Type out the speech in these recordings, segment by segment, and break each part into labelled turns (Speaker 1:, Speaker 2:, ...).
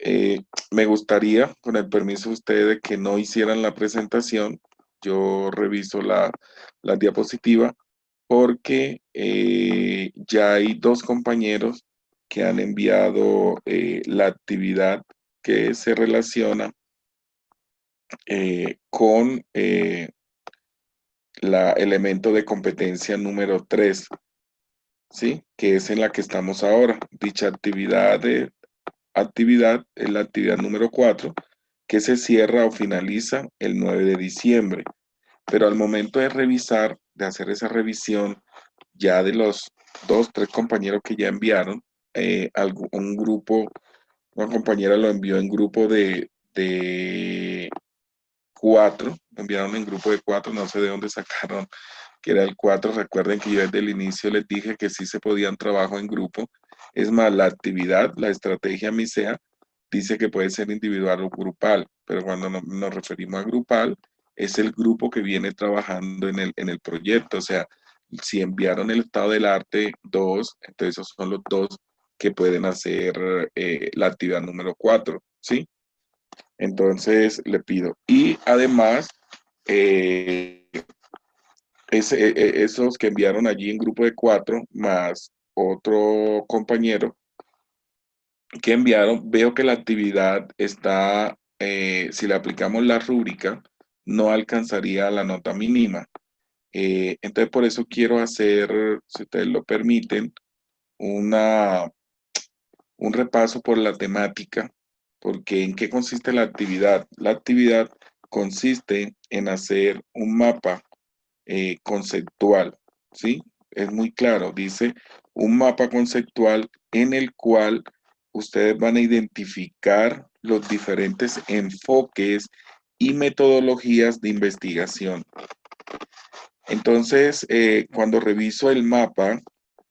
Speaker 1: Eh, Me gustaría, con el permiso de ustedes, que no hicieran la presentación. Yo reviso la diapositiva porque ya hay dos compañeros que han enviado la actividad que se relaciona con la elemento de competencia número 3, ¿sí? Que es en la que estamos ahora. Dicha actividad es la actividad número 4, que se cierra o finaliza el 9 de diciembre. Pero al momento de revisar, de hacer esa revisión, ya de los dos, tres compañeros que ya enviaron, un grupo, una compañera lo envió en grupo de 4, lo enviaron en grupo de 4, no sé de dónde sacaron que era el 4. Recuerden que yo desde el inicio les dije que sí se podían trabajo en grupo. Es más, la actividad, la estrategia MISEA, dice que puede ser individual o grupal, pero cuando nos referimos a grupal, es el grupo que viene trabajando en el proyecto. O sea, si enviaron el estado del arte 2, entonces esos son los dos que pueden hacer la actividad número 4, ¿sí? Entonces le pido. Y además, eh, esos que enviaron allí en grupo de 4, más otro compañero que enviaron, veo que la actividad está, si le aplicamos la rúbrica, no alcanzaría la nota mínima. Entonces, por eso quiero hacer, si ustedes lo permiten, una, un repaso por la temática, porque ¿en qué consiste la actividad? La actividad consiste en hacer un mapa conceptual, ¿sí? Es muy claro, dice un mapa conceptual en el cual ustedes van a identificar los diferentes enfoques y metodologías de investigación. Entonces, cuando reviso el mapa,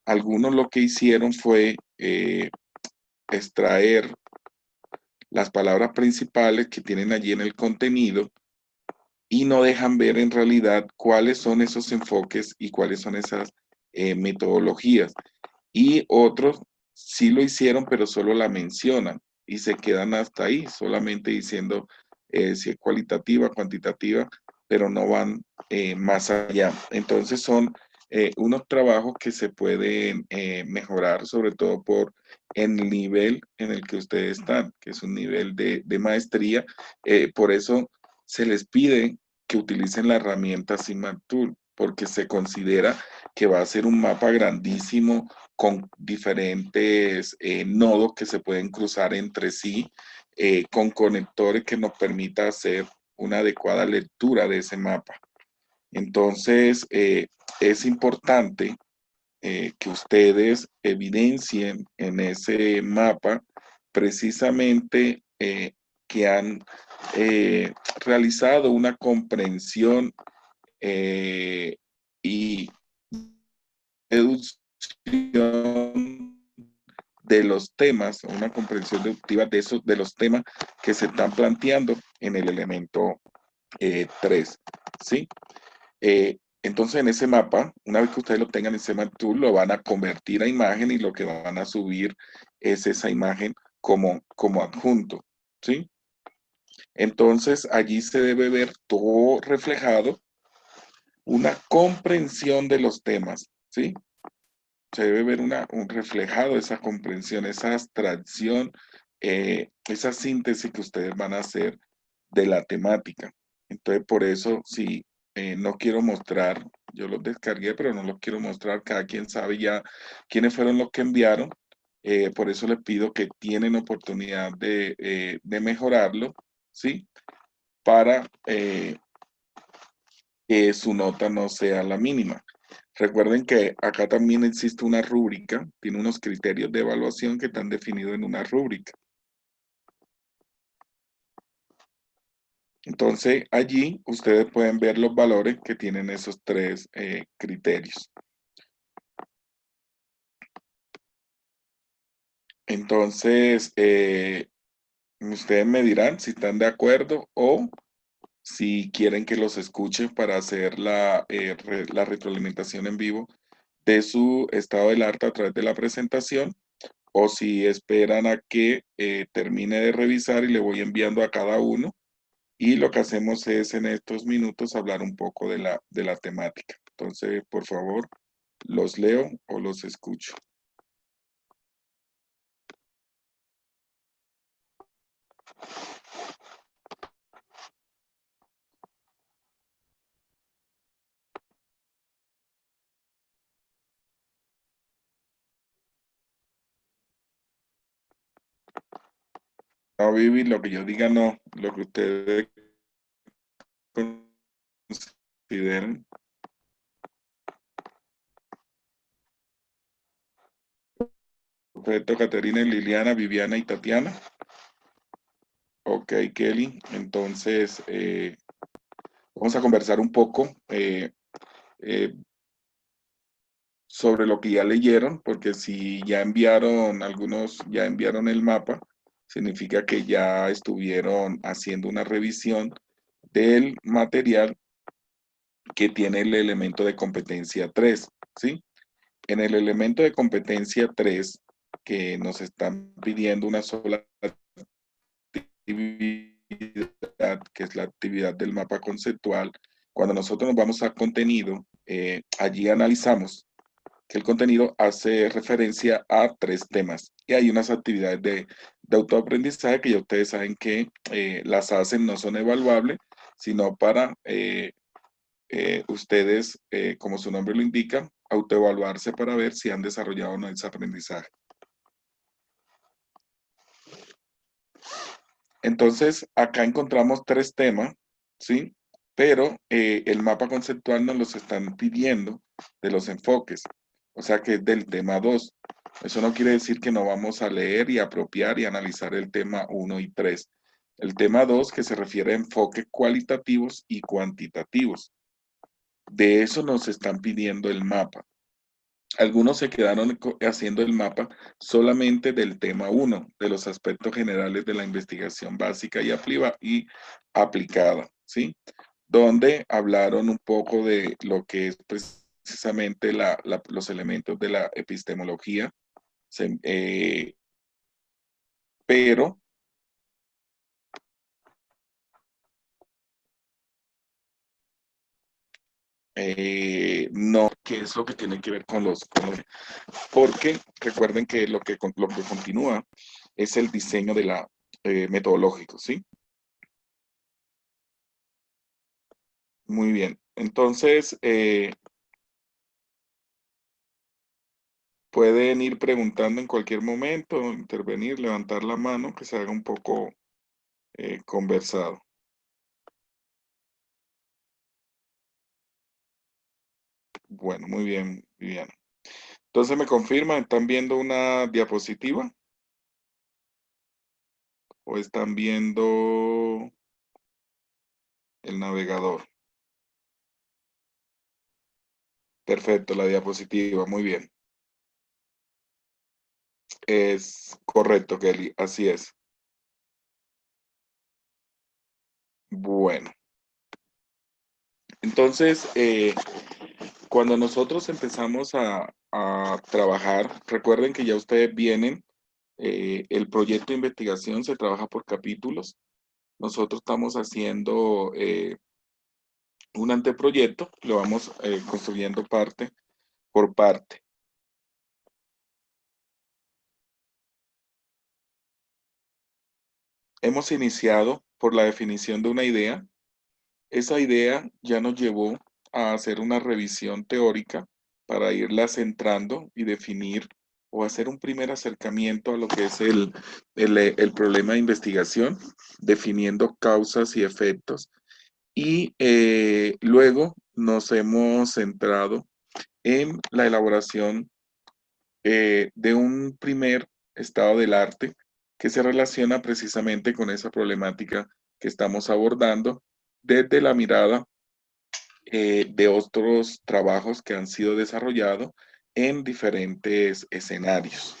Speaker 1: algunos lo que hicieron fue extraer las palabras principales que tienen allí en el contenido y no dejan ver en realidad cuáles son esos enfoques y cuáles son esas metodologías. Y otros sí lo hicieron, pero solo la mencionan y se quedan hasta ahí, solamente diciendo si es cualitativa, cuantitativa, pero no van más allá. Entonces son unos trabajos que se pueden mejorar, sobre todo por el nivel en el que ustedes están, que es un nivel de maestría. Por eso se les pide que utilicen la herramienta Sigma Tool, porque se considera que va a ser un mapa grandísimo con diferentes nodos que se pueden cruzar entre sí, con conectores que nos permita hacer una adecuada lectura de ese mapa. Entonces, es importante que ustedes evidencien en ese mapa precisamente que han realizado una comprensión y deducción de los temas, una comprensión deductiva de los temas que se están planteando en el elemento 3, ¿sí? Entonces en ese mapa, una vez que ustedes lo tengan en Semant Tool, lo van a convertir a imagen y lo que van a subir es esa imagen como adjunto, ¿sí? Entonces allí se debe ver todo reflejado, una comprensión de los temas, ¿sí? Se debe ver un reflejado esa comprensión, esa abstracción, esa síntesis que ustedes van a hacer de la temática. Entonces, por eso, si no quiero mostrar, yo los descargué, pero no los quiero mostrar, cada quien sabe ya quiénes fueron los que enviaron. Por eso les pido que tienen oportunidad de mejorarlo, ¿sí? Para que su nota no sea la mínima. Recuerden que acá también existe una rúbrica, tiene unos criterios de evaluación que están definidos en una rúbrica. Entonces, allí ustedes pueden ver los valores que tienen esos tres criterios. Entonces, ustedes me dirán si están de acuerdo o si quieren que los escuche para hacer la retroalimentación en vivo de su estado del arte a través de la presentación, o si esperan a que termine de revisar y le voy enviando a cada uno. Y lo que hacemos es en estos minutos hablar un poco de la temática. Entonces, por favor, los leo o los escucho. No, Vivi, lo que yo diga no, lo que ustedes consideren. Perfecto, Caterina, Liliana, Viviana y Tatiana. Ok, Kelly. Entonces, vamos a conversar un poco eh, sobre lo que ya leyeron, porque si ya enviaron, algunos ya enviaron el mapa, significa que ya estuvieron haciendo una revisión del material que tiene el elemento de competencia 3, ¿sí? En el elemento de competencia 3, que nos están pidiendo una sola actividad, que es la actividad del mapa conceptual, cuando nosotros nos vamos a contenido, allí analizamos que el contenido hace referencia a 3 temas y hay unas actividades de autoaprendizaje que ya ustedes saben que las hacen, no son evaluables, sino para ustedes, como su nombre lo indica, autoevaluarse para ver si han desarrollado o no ese aprendizaje. Entonces, acá encontramos 3 temas, ¿sí? Pero el mapa conceptual nos los están pidiendo de los enfoques, o sea que es del tema 2. Eso no quiere decir que no vamos a leer y apropiar y analizar el tema 1 y 3. El tema 2 que se refiere a enfoques cualitativos y cuantitativos. De eso nos están pidiendo el mapa. Algunos se quedaron haciendo el mapa solamente del tema 1, de los aspectos generales de la investigación básica y aplicada, ¿sí? Donde hablaron un poco de lo que es precisamente los elementos de la epistemología, pero no, qué es lo que tiene que ver porque recuerden que lo que continúa es el diseño de la metodológico, ¿sí? Muy bien. Entonces, pueden ir preguntando en cualquier momento, intervenir, levantar la mano, que se haga un poco conversado. Bueno, muy bien, Viviana. Entonces, ¿me confirman? ¿Están viendo una diapositiva? ¿O están viendo el navegador? Perfecto, la diapositiva, muy bien. Es correcto, Kelly, así es. Bueno, entonces, cuando nosotros empezamos a trabajar, recuerden que ya ustedes vienen, el proyecto de investigación se trabaja por capítulos. Nosotros estamos haciendo un anteproyecto, lo vamos construyendo parte por parte. Hemos iniciado por la definición de una idea. Esa idea ya nos llevó a hacer una revisión teórica para irla centrando y definir o hacer un primer acercamiento a lo que es el problema de investigación, definiendo causas y efectos. Y luego nos hemos centrado en la elaboración de un primer estado del arte que se relaciona precisamente con esa problemática que estamos abordando desde la mirada de otros trabajos que han sido desarrollados en diferentes escenarios.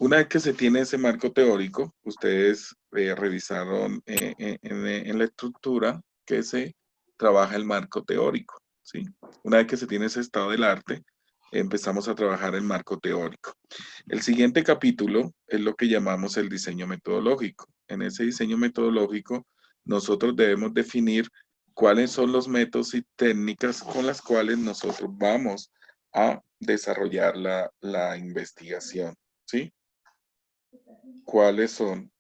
Speaker 1: Una vez que se tiene ese marco teórico, ustedes revisaron en la estructura que se trabaja el marco teórico, ¿sí? Una vez que se tiene ese estado del arte, empezamos a trabajar el marco teórico. El siguiente capítulo es lo que llamamos el diseño metodológico. En ese diseño metodológico, nosotros debemos definir cuáles son los métodos y técnicas con las cuales nosotros vamos a desarrollar la investigación, ¿sí? ¿Cuáles son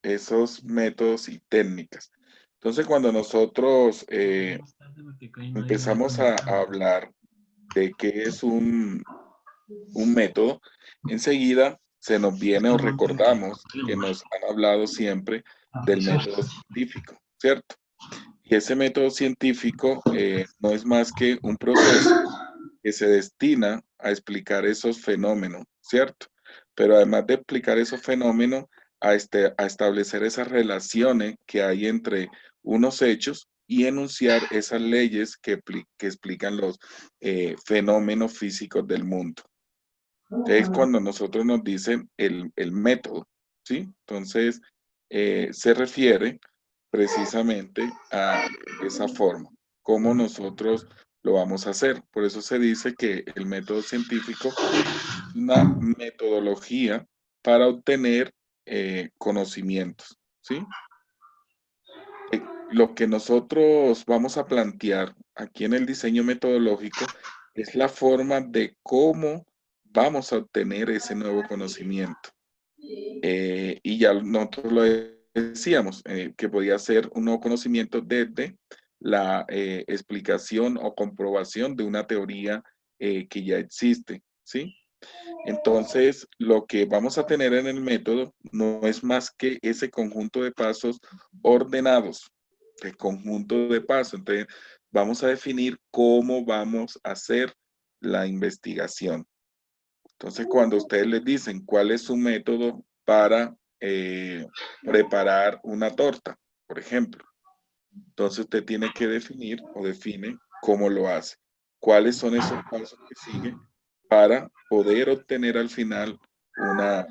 Speaker 1: esos métodos y técnicas? Entonces, cuando nosotros empezamos a hablar de qué es un método, enseguida se nos viene o recordamos que nos han hablado siempre del método científico, ¿cierto? Y ese método científico no es más que un proceso que se destina a explicar esos fenómenos, ¿cierto? Pero además de explicar esos fenómenos, a establecer esas relaciones que hay entre unos hechos y enunciar esas leyes que explican los fenómenos físicos del mundo. Es cuando nosotros nos dicen el método, ¿sí? Entonces, se refiere precisamente a esa forma, cómo nosotros lo vamos a hacer. Por eso se dice que el método científico es una metodología para obtener conocimientos, ¿sí? Lo que nosotros vamos a plantear aquí en el diseño metodológico es la forma de cómo vamos a obtener ese nuevo conocimiento. Y ya nosotros lo decíamos, que podía ser un nuevo conocimiento desde la explicación o comprobación de una teoría que ya existe, ¿sí? Entonces, lo que vamos a tener en el método no es más que ese conjunto de pasos ordenados, el conjunto de pasos. Entonces, vamos a definir cómo vamos a hacer la investigación. Entonces, cuando ustedes les dicen cuál es su método para preparar una torta, por ejemplo, entonces usted tiene que definir o define cómo lo hace. ¿Cuáles son esos pasos que sigue para poder obtener al final una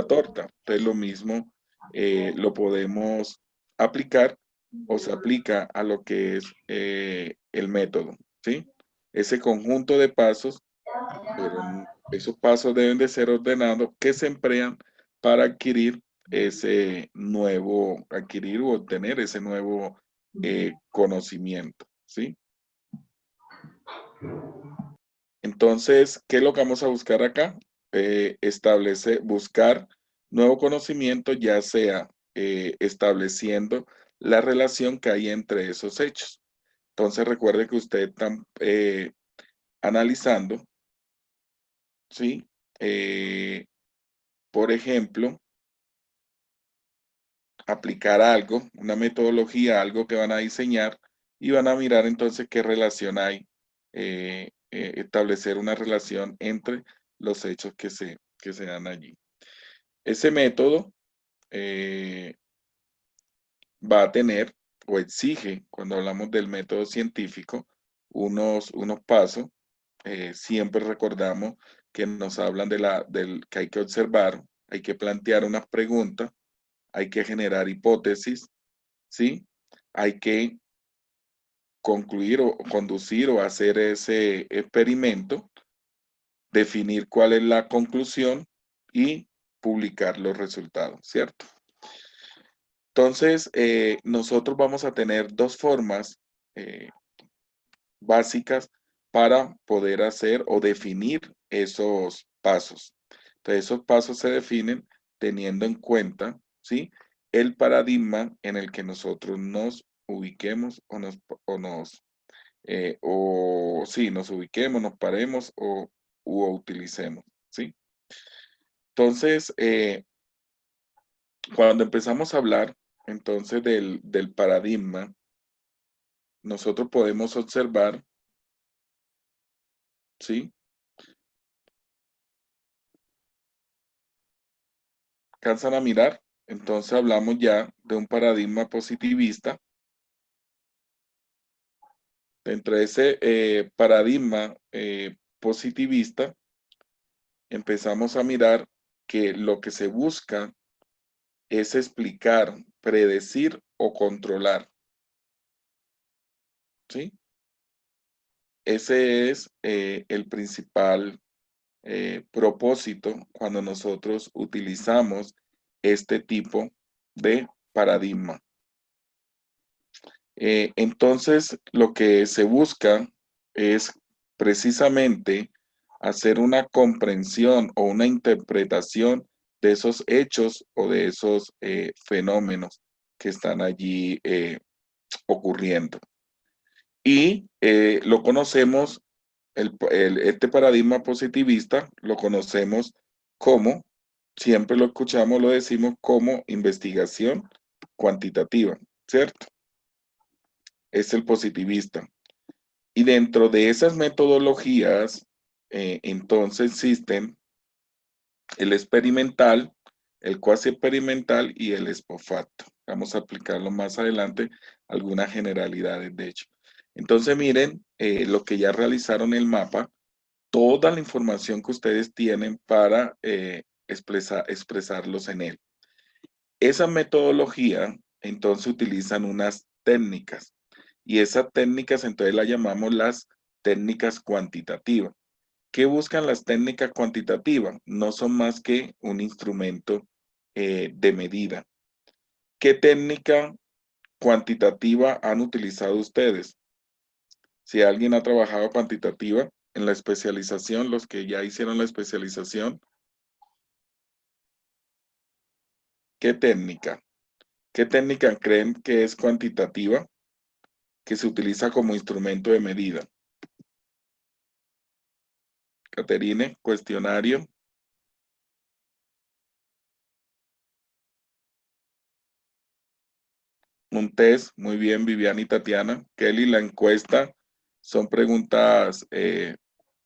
Speaker 1: torta? Entonces lo mismo lo podemos aplicar o se aplica a lo que es el método, ¿sí? Ese conjunto de pasos, pero esos pasos deben de ser ordenados que se emplean para adquirir adquirir o obtener ese nuevo conocimiento, ¿sí? Entonces, ¿qué es lo que vamos a buscar acá? Buscar nuevo conocimiento, ya sea estableciendo la relación que hay entre esos hechos. Entonces, recuerde que usted está analizando, ¿sí? Por ejemplo, aplicar algo, una metodología, algo que van a diseñar y van a mirar entonces qué relación hay, establecer una relación entre los hechos que se dan allí. Ese método va a tener o exige, cuando hablamos del método científico, unos pasos. Siempre recordamos que nos hablan del que hay que observar, hay que plantear unas preguntas, hay que generar hipótesis, ¿sí? Hay que concluir o conducir o hacer ese experimento, definir cuál es la conclusión y publicar los resultados, ¿cierto? Entonces, nosotros vamos a tener dos formas básicas para poder hacer o definir esos pasos. Entonces, esos pasos se definen teniendo en cuenta, ¿sí? El paradigma en el que nosotros nos ubiquemos nos ubiquemos, nos paremos o utilicemos, ¿sí? Entonces, cuando empezamos a hablar entonces del paradigma, nosotros podemos observar, ¿sí? ¿Cansan a mirar? Entonces hablamos ya de un paradigma positivista. Dentro de ese paradigma positivista, empezamos a mirar que lo que se busca es explicar, predecir o controlar, ¿sí? Ese es el principal propósito cuando nosotros utilizamos este tipo de paradigma. Entonces, lo que se busca es precisamente hacer una comprensión o una interpretación de esos hechos o de esos fenómenos que están allí ocurriendo. Y lo conocemos, este paradigma positivista lo conocemos como, siempre lo escuchamos, lo decimos como investigación cuantitativa, ¿cierto? Es el positivista. Y dentro de esas metodologías, entonces existen el experimental, el cuasi experimental y el ex post facto. Vamos a aplicarlo más adelante, algunas generalidades de hecho. Entonces miren lo que ya realizaron el mapa, toda la información que ustedes tienen para expresarlos en él. Esa metodología entonces utilizan unas técnicas y esas técnicas entonces las llamamos las técnicas cuantitativas. ¿Qué buscan las técnicas cuantitativas? No son más que un instrumento de medida. ¿Qué técnica cuantitativa han utilizado ustedes? Si alguien ha trabajado cuantitativa en la especialización, los que ya hicieron la especialización, ¿qué técnica? ¿Qué técnica creen que es cuantitativa, que se utiliza como instrumento de medida? Caterine, cuestionario. Un test, muy bien, Viviana y Tatiana. Kelly, la encuesta son preguntas,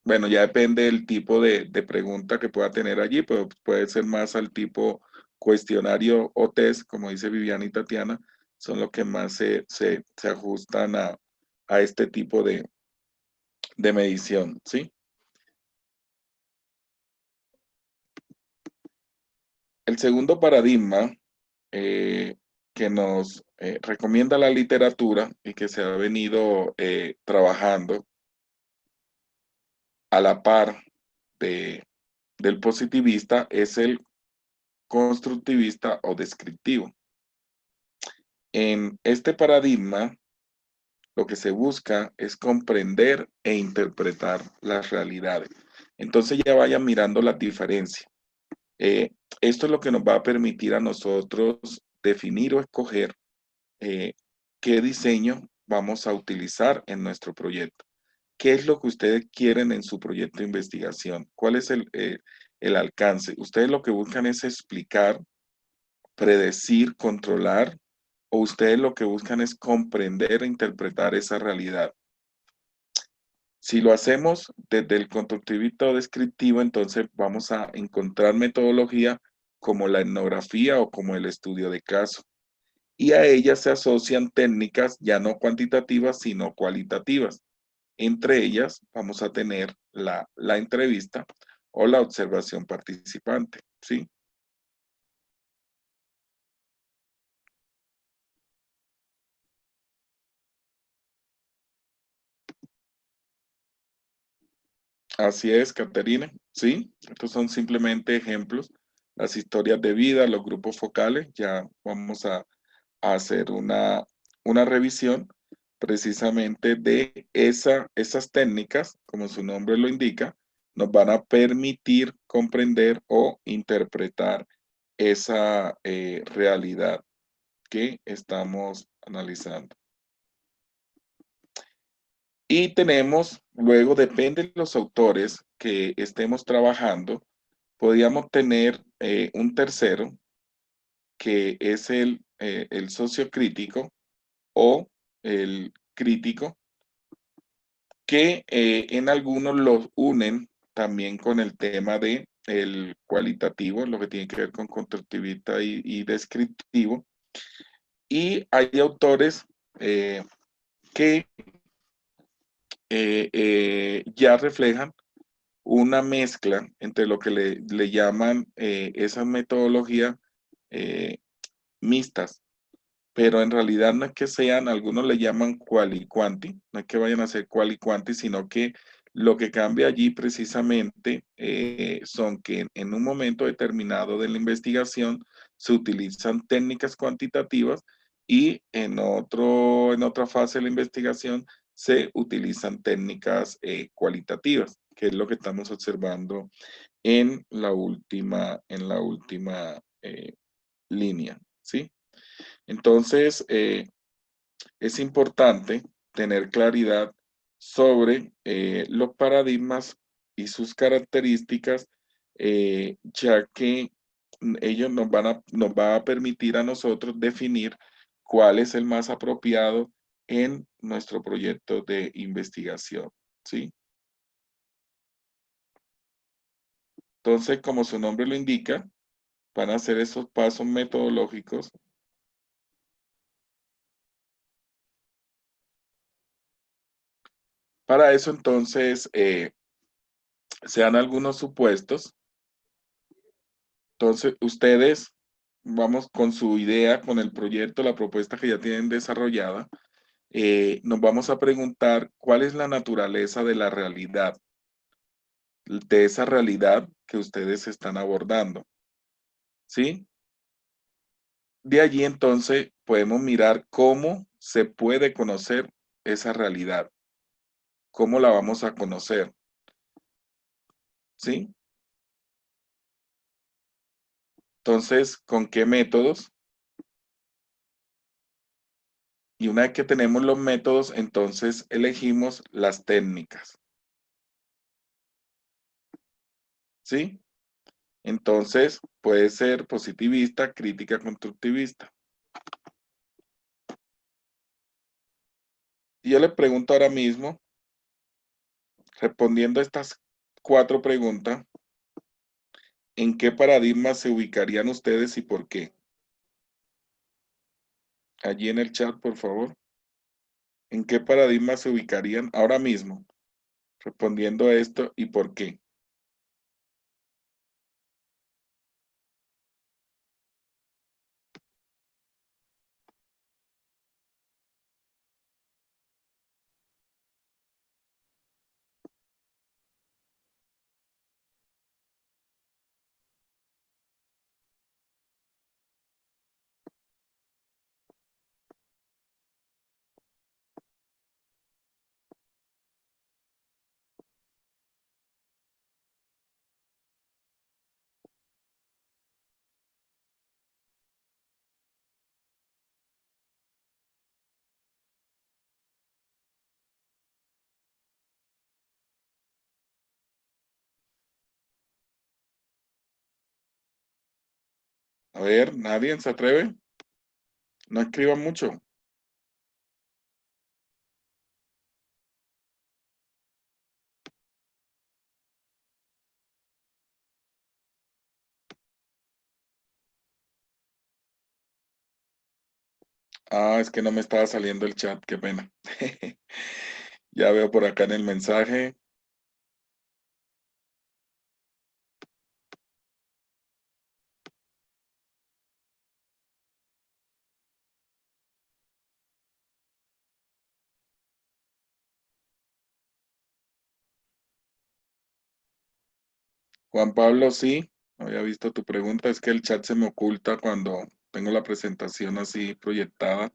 Speaker 1: bueno, ya depende del tipo de pregunta que pueda tener allí, pero puede ser más al tipo cuestionario o test, como dice Viviana y Tatiana, son los que más se ajustan a este tipo de medición, ¿sí? El segundo paradigma que nos recomienda la literatura y que se ha venido trabajando a la par del positivista es el constructivista o descriptivo. En este paradigma, lo que se busca es comprender e interpretar las realidades. Entonces ya vayan mirando las diferencias. Eh, Esto es lo que nos va a permitir a nosotros definir o escoger qué diseño vamos a utilizar en nuestro proyecto. ¿Qué es lo que ustedes quieren en su proyecto de investigación? ¿Cuál es el alcance? Ustedes lo que buscan es explicar, predecir, controlar, o ustedes lo que buscan es comprender e interpretar esa realidad. Si lo hacemos desde el constructivista o descriptivo, entonces vamos a encontrar metodología como la etnografía o como el estudio de caso. Y a ellas se asocian técnicas ya no cuantitativas, sino cualitativas. Entre ellas vamos a tener la entrevista o la observación participante, ¿sí? Así es, Caterina, ¿sí? Estos son simplemente ejemplos. Las historias de vida, los grupos focales, ya vamos a hacer una revisión precisamente de esas técnicas, como su nombre lo indica, nos van a permitir comprender o interpretar esa realidad que estamos analizando. Y tenemos, luego, depende de los autores que estemos trabajando, podríamos tener un tercero, que es el sociocrítico o el crítico, que en algunos los unen también con el tema de el cualitativo, lo que tiene que ver con constructivista y descriptivo. Y hay autores que ya reflejan una mezcla entre lo que le llaman esas metodologías mixtas, pero en realidad no es que sean, algunos le llaman quali quanti, no es que vayan a ser quali quanti, sino que lo que cambia allí precisamente son que en un momento determinado de la investigación se utilizan técnicas cuantitativas y en otra fase de la investigación se utilizan técnicas cualitativas, que es lo que estamos observando en la última línea, ¿sí? Entonces, es importante tener claridad sobre los paradigmas y sus características, ya que ellos nos va a permitir a nosotros definir cuál es el más apropiado en nuestro proyecto de investigación, ¿sí? Entonces, como su nombre lo indica, van a ser esos pasos metodológicos. Para eso, entonces, se dan algunos supuestos. Entonces, ustedes, vamos con su idea, con el proyecto, la propuesta que ya tienen desarrollada, nos vamos a preguntar cuál es la naturaleza de la realidad, de esa realidad que ustedes están abordando, ¿sí? De allí, entonces, podemos mirar cómo se puede conocer esa realidad, cómo la vamos a conocer, ¿sí? Entonces, ¿con qué métodos? Y una vez que tenemos los métodos, entonces elegimos las técnicas, ¿sí? Entonces, puede ser positivista, crítica constructivista. Y yo le pregunto ahora mismo, respondiendo a estas 4 preguntas, ¿en qué paradigma se ubicarían ustedes y por qué? Allí en el chat, por favor. ¿En qué paradigma se ubicarían ahora mismo? Respondiendo a esto y por qué. A ver, ¿nadie se atreve? No escriban mucho. Ah, es que no me estaba saliendo el chat, qué pena. Ya veo por acá en el mensaje. Juan Pablo, sí, había visto tu pregunta. Es que el chat se me oculta cuando tengo la presentación así proyectada.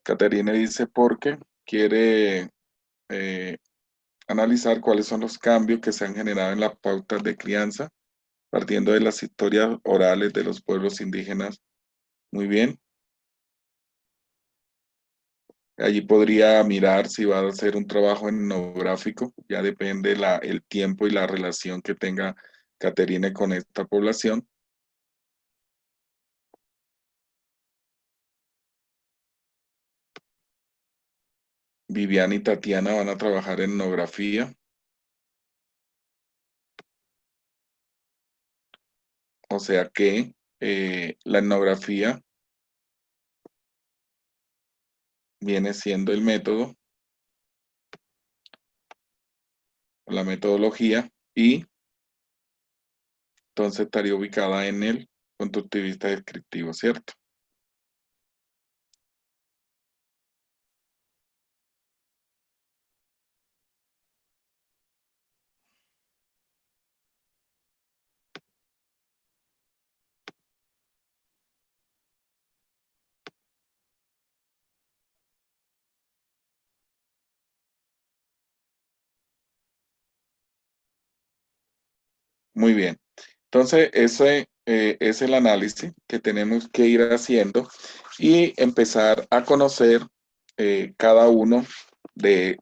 Speaker 1: Caterina dice porque quiere eh, analizar cuáles son los cambios que se han generado en las pautas de crianza, partiendo de las historias orales de los pueblos indígenas. Muy bien. Allí podría mirar si va a hacer un trabajo etnográfico, ya depende el tiempo y la relación que tenga Caterina con esta población. Viviana y Tatiana van a trabajar en etnografía, o sea que la etnografía viene siendo el método la metodología, y entonces estaría ubicada en el constructivista descriptivo, ¿cierto? Muy bien. Entonces, ese es el análisis que tenemos que ir haciendo y empezar a conocer cada una de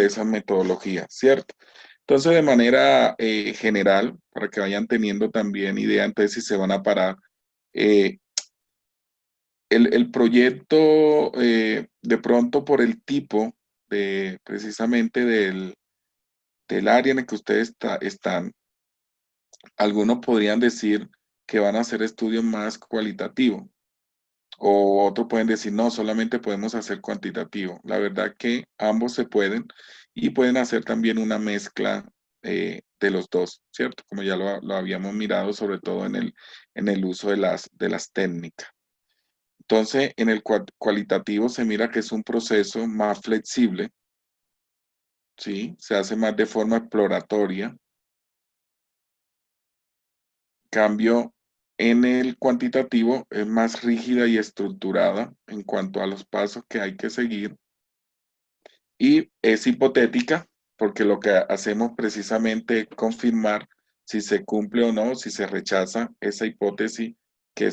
Speaker 1: esas metodologías, ¿cierto? Entonces, de manera general, para que vayan teniendo también idea, entonces si se van a parar, eh, el proyecto, de pronto por el tipo de precisamente del área en el que ustedes están, algunos podrían decir que van a hacer estudios más cualitativos, o otros pueden decir, no, solamente podemos hacer cuantitativo. La verdad que ambos se pueden y pueden hacer también una mezcla de los dos, ¿cierto? Como ya lo habíamos mirado, sobre todo en el uso de las técnicas. Entonces, en el cualitativo se mira que es un proceso más flexible, ¿sí? Se hace más de forma exploratoria. Cambio, en el cuantitativo es más rígida y estructurada en cuanto a los pasos que hay que seguir, y es hipotética porque lo que hacemos precisamente es confirmar si se cumple o no, si se rechaza esa hipótesis que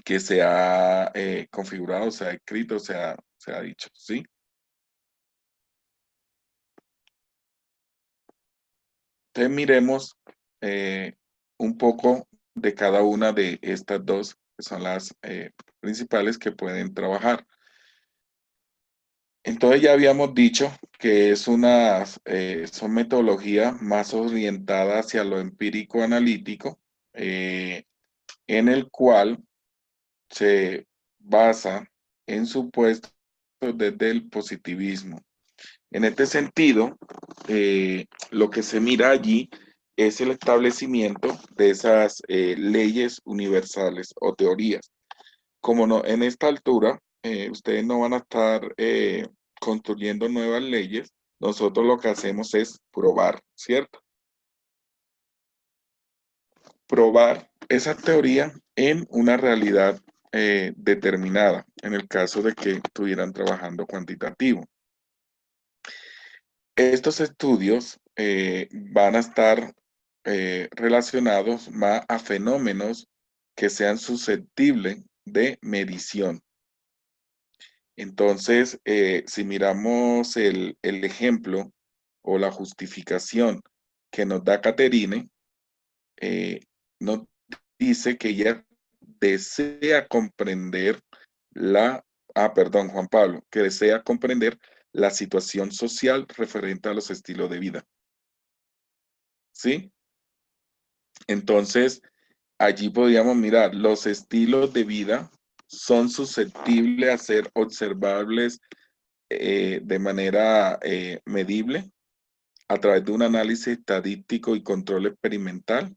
Speaker 1: que se ha configurado, se ha escrito, se ha dicho, ¿sí? Entonces miremos un poco de cada una de estas dos, que son las principales que pueden trabajar. Entonces ya habíamos dicho que son metodologías más orientadas hacia lo empírico analítico, eh, en el cual se basa en supuestos desde el positivismo. En este sentido, lo que se mira allí es el establecimiento de esas leyes universales o teorías. Como no, en esta altura, ustedes no van a estar construyendo nuevas leyes, nosotros lo que hacemos es probar, ¿cierto? Probar esa teoría en una realidad determinada, en el caso de que estuvieran trabajando cuantitativo. Estos estudios van a estar relacionados más a fenómenos que sean susceptibles de medición. Entonces, si miramos el ejemplo o la justificación que nos da Caterine, eh, nos dice que ella desea comprender perdón, Juan Pablo, que desea comprender la situación social referente a los estilos de vida, ¿sí? Entonces, allí podríamos mirar, los estilos de vida son susceptibles a ser observables de manera medible a través de un análisis estadístico y control experimental.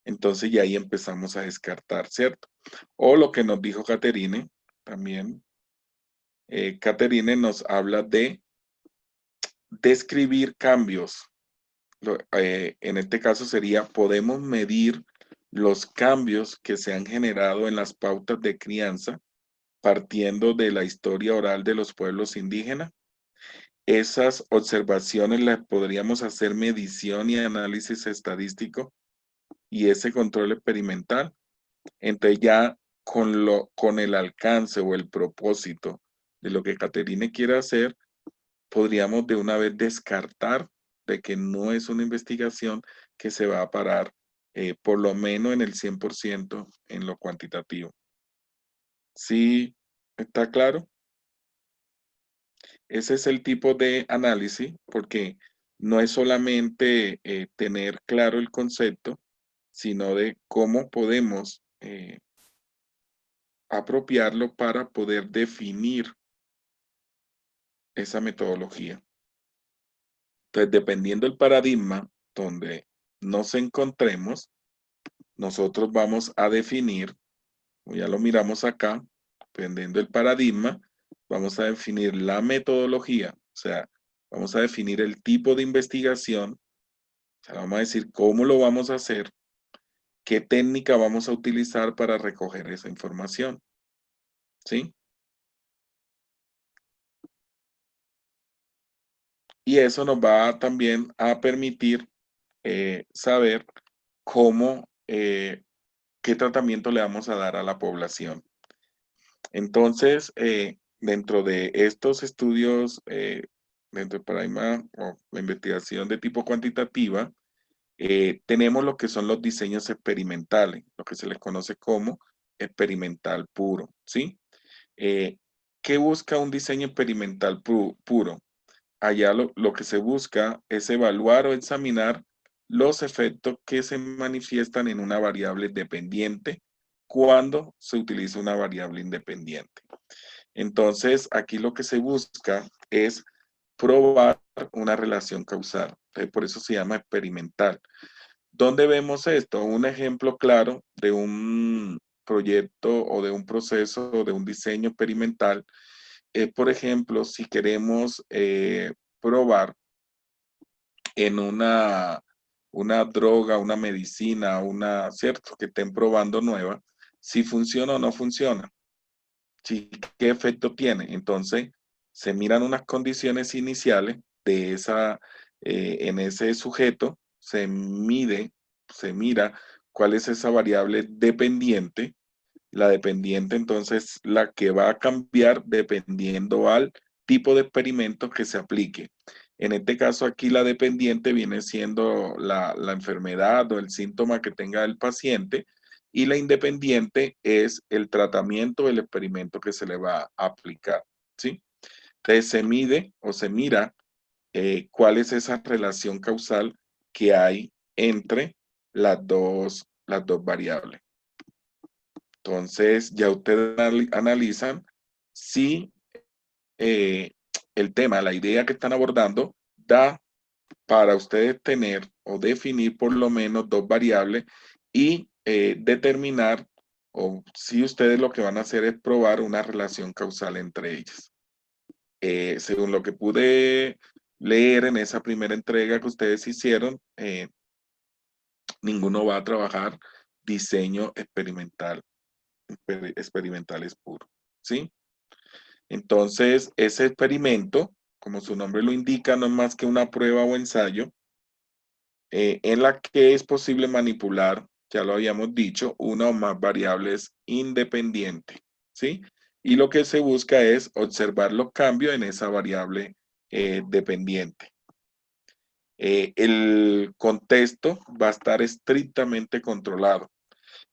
Speaker 1: Entonces ya ahí empezamos a descartar, ¿cierto? O lo que nos dijo Caterine, también, Caterine nos habla de describir cambios. En este caso sería, podemos medir los cambios que se han generado en las pautas de crianza partiendo de la historia oral de los pueblos indígenas. Esas observaciones las podríamos hacer medición y análisis estadístico y ese control experimental. Entonces ya con el alcance o el propósito de lo que Caterine quiere hacer, podríamos de una vez descartar de que no es una investigación que se va a parar por lo menos en el 100% en lo cuantitativo. ¿Sí está claro? Ese es el tipo de análisis, porque no es solamente tener claro el concepto, sino de cómo podemos apropiarlo para poder definir esa metodología. Entonces, dependiendo del paradigma donde nos encontremos, nosotros vamos a definir, como ya lo miramos acá, dependiendo del paradigma, vamos a definir la metodología, o sea, vamos a definir el tipo de investigación, o sea, vamos a decir cómo lo vamos a hacer, qué técnica vamos a utilizar para recoger esa información, ¿sí? Y eso nos va también a permitir saber cómo, qué tratamiento le vamos a dar a la población. Entonces, dentro de estos estudios, dentro del paradigma o la investigación de tipo cuantitativa, tenemos lo que son los diseños experimentales, lo que se les conoce como experimental puro, ¿sí? Eh, ¿Qué busca un diseño experimental puro? Allá lo que se busca es evaluar o examinar los efectos que se manifiestan en una variable dependiente cuando se utiliza una variable independiente. Entonces, aquí lo que se busca es probar una relación causal. Por eso se llama experimental. ¿Dónde vemos esto? Un ejemplo claro de un proyecto o de un proceso o de un diseño experimental es, por ejemplo, si queremos probar en una droga, una medicina, ¿cierto? Que estén probando nueva, si funciona o no funciona, si, qué efecto tiene. Entonces, se miran unas condiciones iniciales de en ese sujeto, se mira cuál es esa variable dependiente. La dependiente, entonces, la que va a cambiar dependiendo al tipo de experimento que se aplique. En este caso aquí la dependiente viene siendo la enfermedad o el síntoma que tenga el paciente y la independiente es el tratamiento o el experimento que se le va a aplicar, ¿sí? Entonces se mide o se mira cuál es esa relación causal que hay entre las dos variables. Entonces, ya ustedes analizan si el tema, la idea que están abordando, da para ustedes tener o definir por lo menos dos variables y determinar o si ustedes lo que van a hacer es probar una relación causal entre ellas. Según lo que pude leer en esa primera entrega que ustedes hicieron, ninguno va a trabajar diseño experimentales puro, ¿sí? Entonces, ese experimento, como su nombre lo indica, no es más que una prueba o ensayo en la que es posible manipular, ya lo habíamos dicho, una o más variables independientes, ¿sí? Y lo que se busca es observar los cambios en esa variable dependiente. El contexto va a estar estrictamente controlado.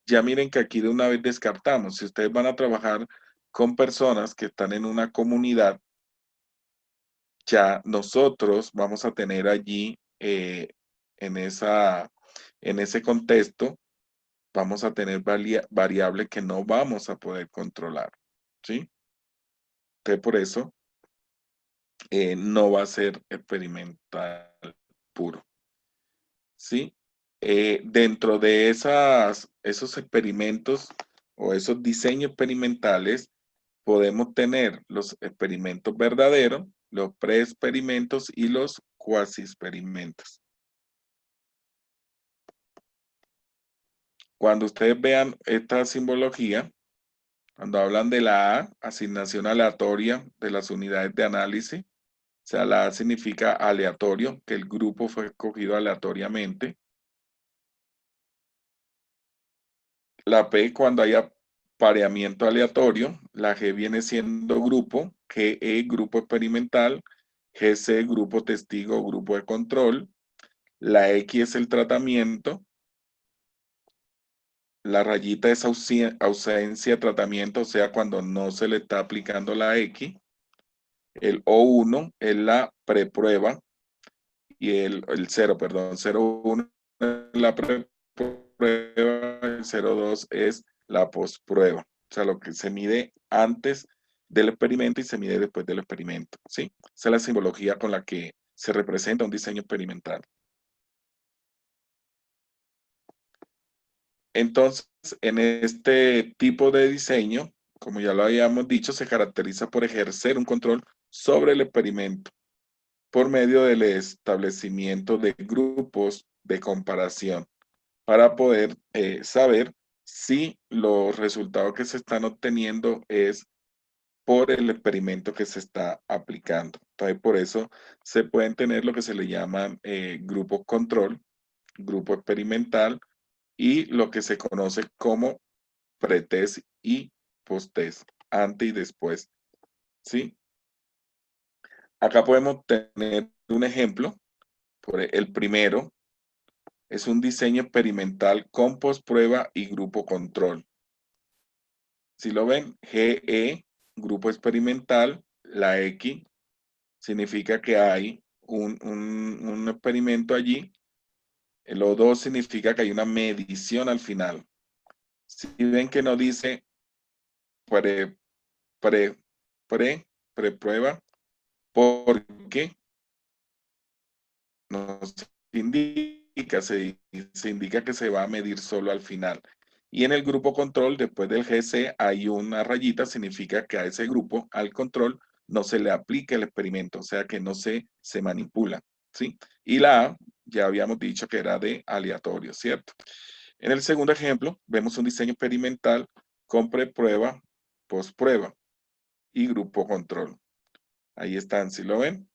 Speaker 1: Ya miren que aquí de una vez descartamos, si ustedes van a trabajar con personas que están en una comunidad, ya nosotros vamos a tener allí en, en ese contexto, vamos a tener variables que no vamos a poder controlar, ¿sí? Entonces por eso no va a ser experimental puro, ¿sí? Dentro de esos experimentos o esos diseños experimentales, podemos tener los experimentos verdaderos, los pre-experimentos y los cuasi-experimentos. Cuando ustedes vean esta simbología, cuando hablan de la A, asignación aleatoria de las unidades de análisis, o sea, la A significa aleatorio, que el grupo fue escogido aleatoriamente. La P, cuando haya pareamiento aleatorio, la G viene siendo grupo, GE, grupo experimental, GC, grupo testigo, grupo de control, la X es el tratamiento, la rayita es ausencia de tratamiento, o sea, cuando no se le está aplicando la X, el O1 es la preprueba y el 0, perdón, 0,1 es la preprueba, el 0,2 es la postprueba. O sea, lo que se mide antes del experimento y se mide después del experimento, ¿sí? Esa es la simbología con la que se representa un diseño experimental. Entonces, en este tipo de diseño, como ya lo habíamos dicho, se caracteriza por ejercer un control sobre el experimento por medio del establecimiento de grupos de comparación para poder saber si los resultados que se están obteniendo es por el experimento que se está aplicando. Entonces, por eso se pueden tener lo que se le llaman grupos control, grupo experimental y lo que se conoce como pretest y posttest, antes y después, ¿sí? Acá podemos tener un ejemplo. El primero es un diseño experimental con postprueba y grupo control. Si lo ven, GE, grupo experimental, la X significa que hay un experimento allí. El O2 significa que hay una medición al final. Si ven que no dice pre, pre, preprueba, porque nos indica, se indica que se va a medir solo al final. Y en el grupo control, después del GC, hay una rayita, significa que a ese grupo, al control, no se le aplica el experimento, o sea que no se manipula, ¿sí? Y la A, ya habíamos dicho que era de aleatorio, ¿cierto? En el segundo ejemplo, vemos un diseño experimental con preprueba, postprueba y grupo control. Ahí están, si lo ven,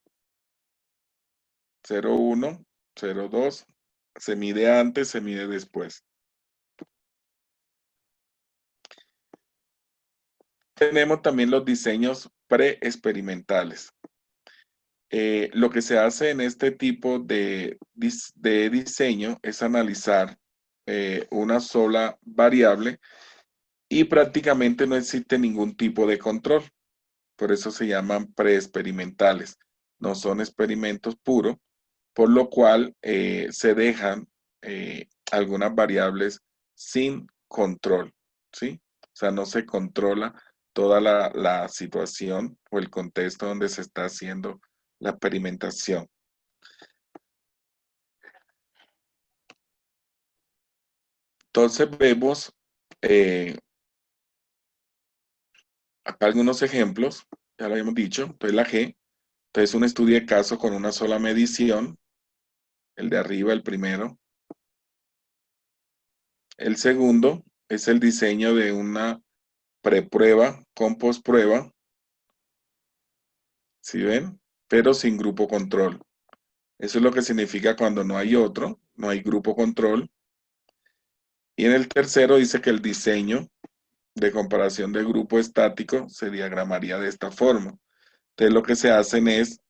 Speaker 1: 0,1, 0,2, se mide antes, se mide después. Tenemos también los diseños preexperimentales. Lo que se hace en este tipo de diseño es analizar una sola variable y prácticamente no existe ningún tipo de control. Por eso se llaman preexperimentales. No son experimentos puros, por lo cual se dejan algunas variables sin control, ¿sí? O sea, no se controla toda la situación o el contexto donde se está haciendo la experimentación. Entonces vemos acá algunos ejemplos, ya lo habíamos dicho, entonces la G, entonces un estudio de caso con una sola medición, el de arriba, el primero. El segundo es el diseño de una preprueba con postprueba, ¿sí ven? Pero sin grupo control. Eso es lo que significa cuando no hay otro, no hay grupo control. Y en el tercero dice que el diseño de comparación de grupo estático se diagramaría de esta forma. Entonces lo que se hacen es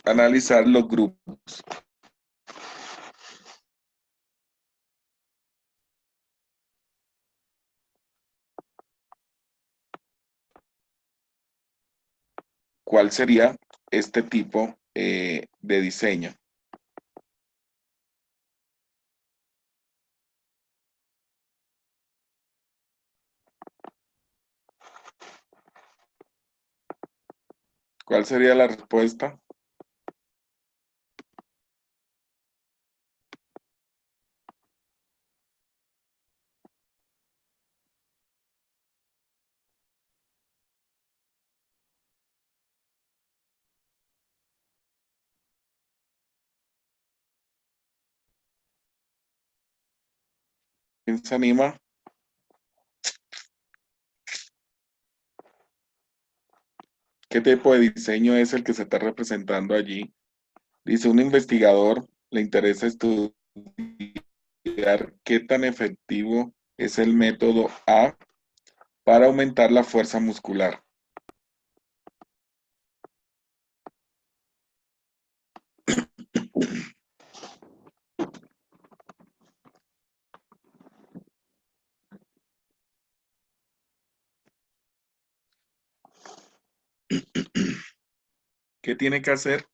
Speaker 1: analizar los grupos. ¿Cuál sería este tipo de diseño? ¿Cuál sería la respuesta? ¿Quién se anima? ¿Qué tipo de diseño es el que se está representando allí? Dice, un investigador le interesa estudiar qué tan efectivo es el método A para aumentar la fuerza muscular. ¿Qué tiene que hacer?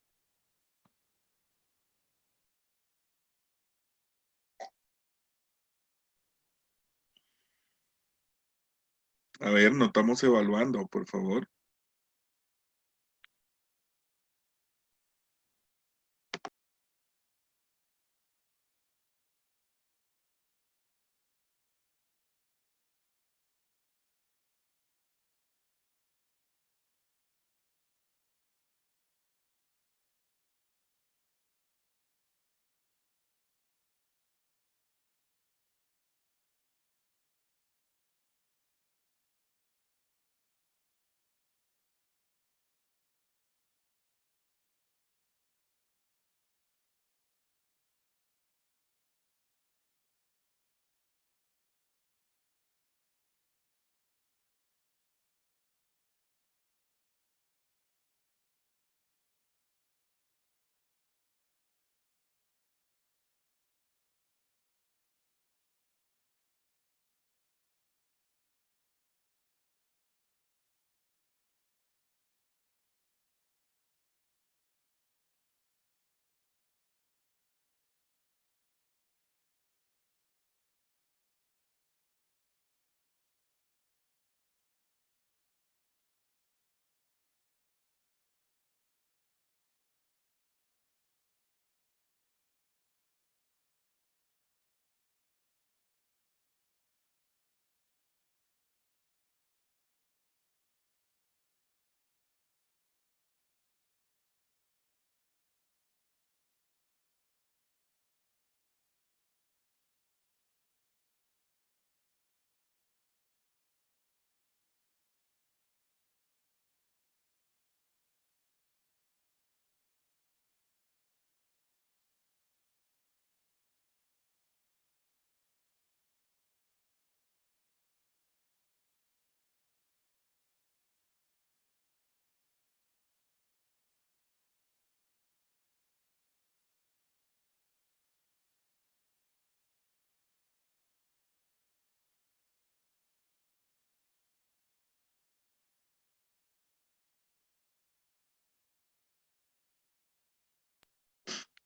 Speaker 1: A ver, no estamos evaluando, por favor.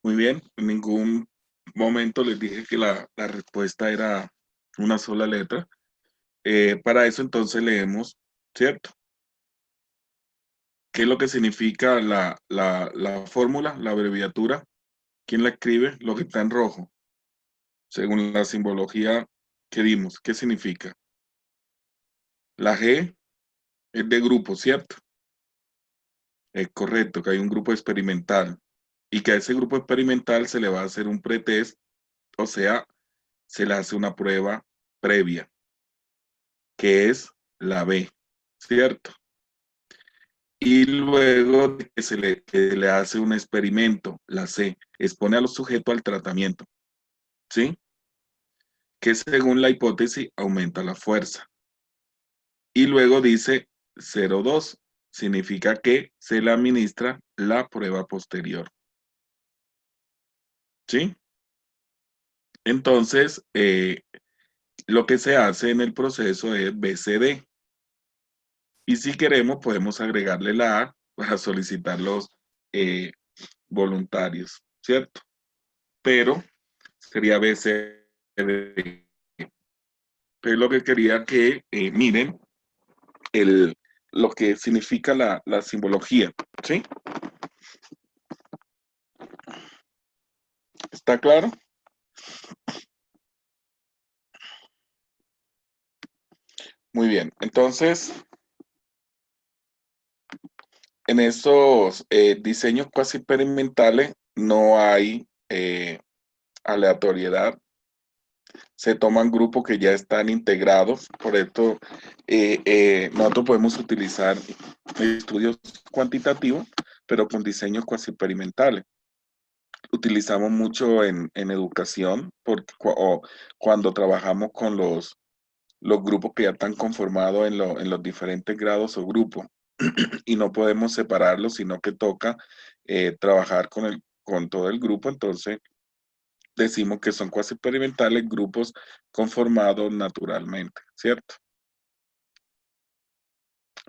Speaker 1: Muy bien, en ningún momento les dije que la respuesta era una sola letra. Para eso entonces leemos, ¿cierto? ¿Qué es lo que significa la fórmula, la abreviatura? ¿Quién la escribe? Lo que está en rojo, según la simbología que dimos. ¿Qué significa? La G es de grupo, ¿cierto? Es correcto, que hay un grupo experimental y que a ese grupo experimental se le va a hacer un pretest, o sea, se le hace una prueba previa, que es la B, ¿cierto? Y luego de que le hace un experimento, la C, expone a los sujetos al tratamiento, ¿sí? Que según la hipótesis aumenta la fuerza. Y luego dice 0,2, significa que se le administra la prueba posterior, ¿sí? Entonces, lo que se hace en el proceso es BCD. Y si queremos, podemos agregarle la A para solicitar los eh, voluntarios, ¿cierto? Pero sería BCD. Pero lo que quería que miren el, lo que significa la simbología, ¿sí? ¿Está claro? Muy bien. Entonces, en estos diseños cuasi experimentales no hay aleatoriedad. Se toman grupos que ya están integrados. Por esto, nosotros podemos utilizar estudios cuantitativos, pero con diseños cuasi experimentales. Utilizamos mucho en educación porque, cuando trabajamos con los grupos que ya están conformados en los diferentes grados o grupos y no podemos separarlos, sino que toca trabajar con todo el grupo. Entonces, decimos que son cuasi experimentales grupos conformados naturalmente, ¿cierto?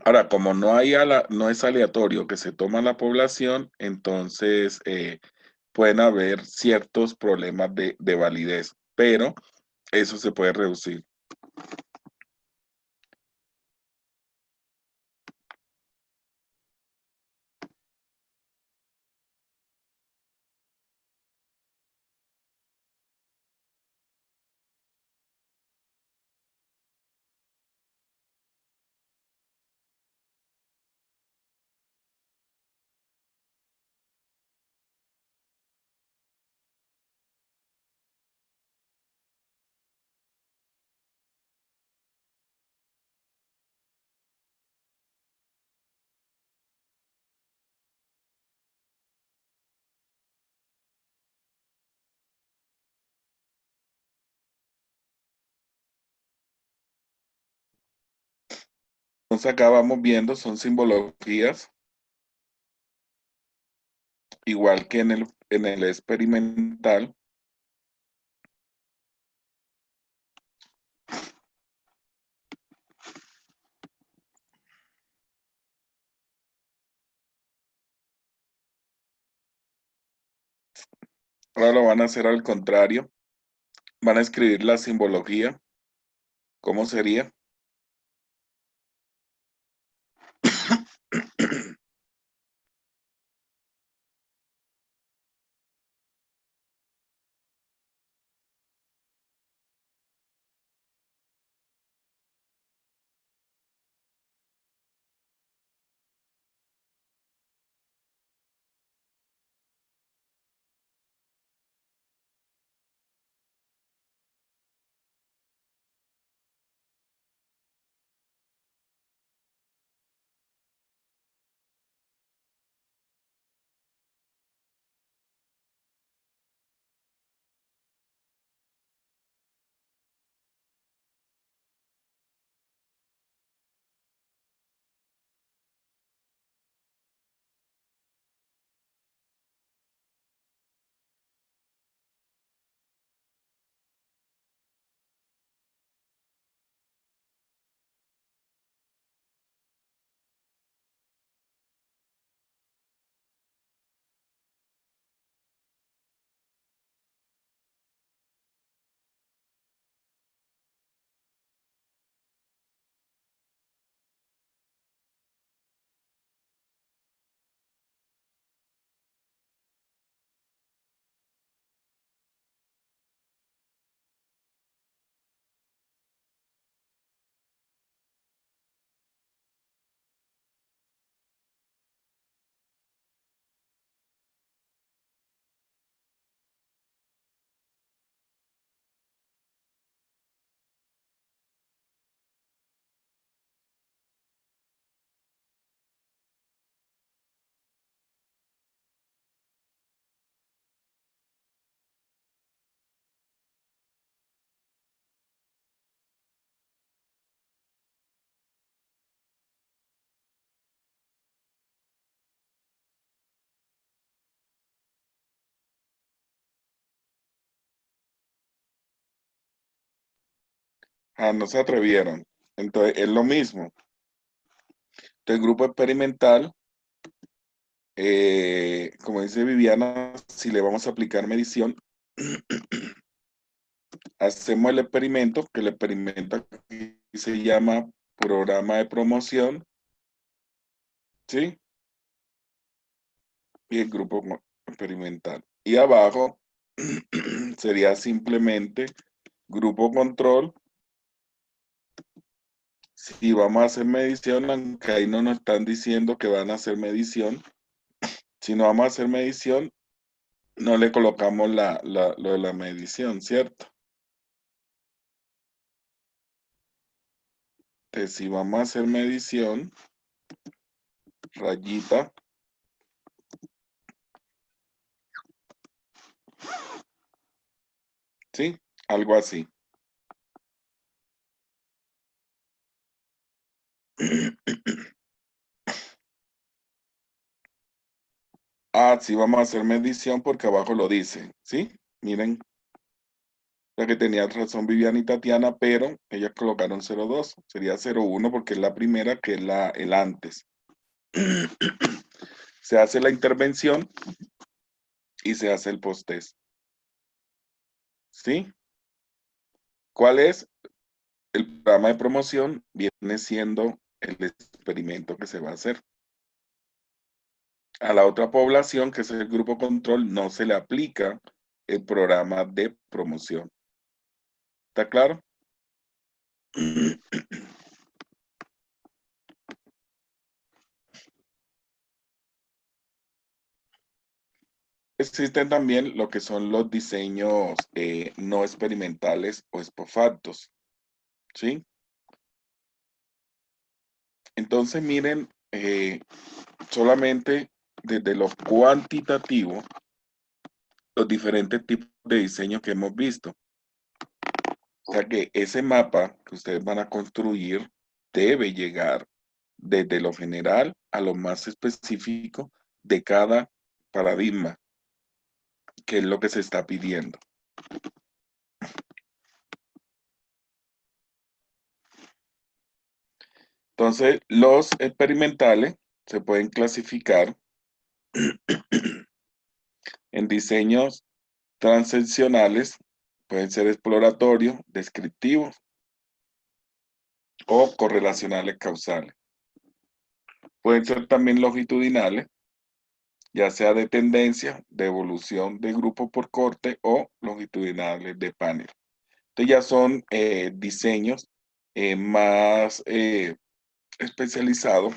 Speaker 1: Ahora, como no es aleatorio que se toma la población, entonces pueden haber ciertos problemas de validez, pero eso se puede reducir. Entonces acá vamos viendo, son simbologías, igual que en el experimental. Ahora lo van a hacer al contrario. Van a escribir la simbología. ¿Cómo sería? No se atrevieron. Entonces, es lo mismo. Entonces, el grupo experimental, como dice Viviana, si le vamos a aplicar medición, hacemos el experimento, que el experimento aquí se llama programa de promoción, ¿sí? Y el grupo experimental. Y abajo sería simplemente grupo control. Si vamos a hacer medición, aunque ahí no nos están diciendo que van a hacer medición, si no vamos a hacer medición, no le colocamos lo de la medición, ¿cierto? Entonces, si vamos a hacer medición, rayita, ¿sí? Algo así. Sí, vamos a hacer medición porque abajo lo dice, ¿sí? Miren, la que tenía razón Viviana y Tatiana, pero ellas colocaron 0,2, sería 0,1 porque es la primera que es el antes. Se hace la intervención y se hace el post-test, ¿sí? ¿Cuál es? El programa de promoción viene siendo el experimento que se va a hacer. A la otra población, que es el grupo control, no se le aplica el programa de promoción. ¿Está claro? Existen también lo que son los diseños no experimentales o expofactos, ¿sí? Entonces miren, solamente desde lo cuantitativo, los diferentes tipos de diseño que hemos visto. O sea que ese mapa que ustedes van a construir debe llegar desde lo general a lo más específico de cada paradigma, que es lo que se está pidiendo. Entonces, los experimentales se pueden clasificar en diseños transaccionales, pueden ser exploratorios, descriptivos o correlacionales causales. Pueden ser también longitudinales, ya sea de tendencia, de evolución de grupo por corte o longitudinales de panel. Entonces ya son diseños más especializados.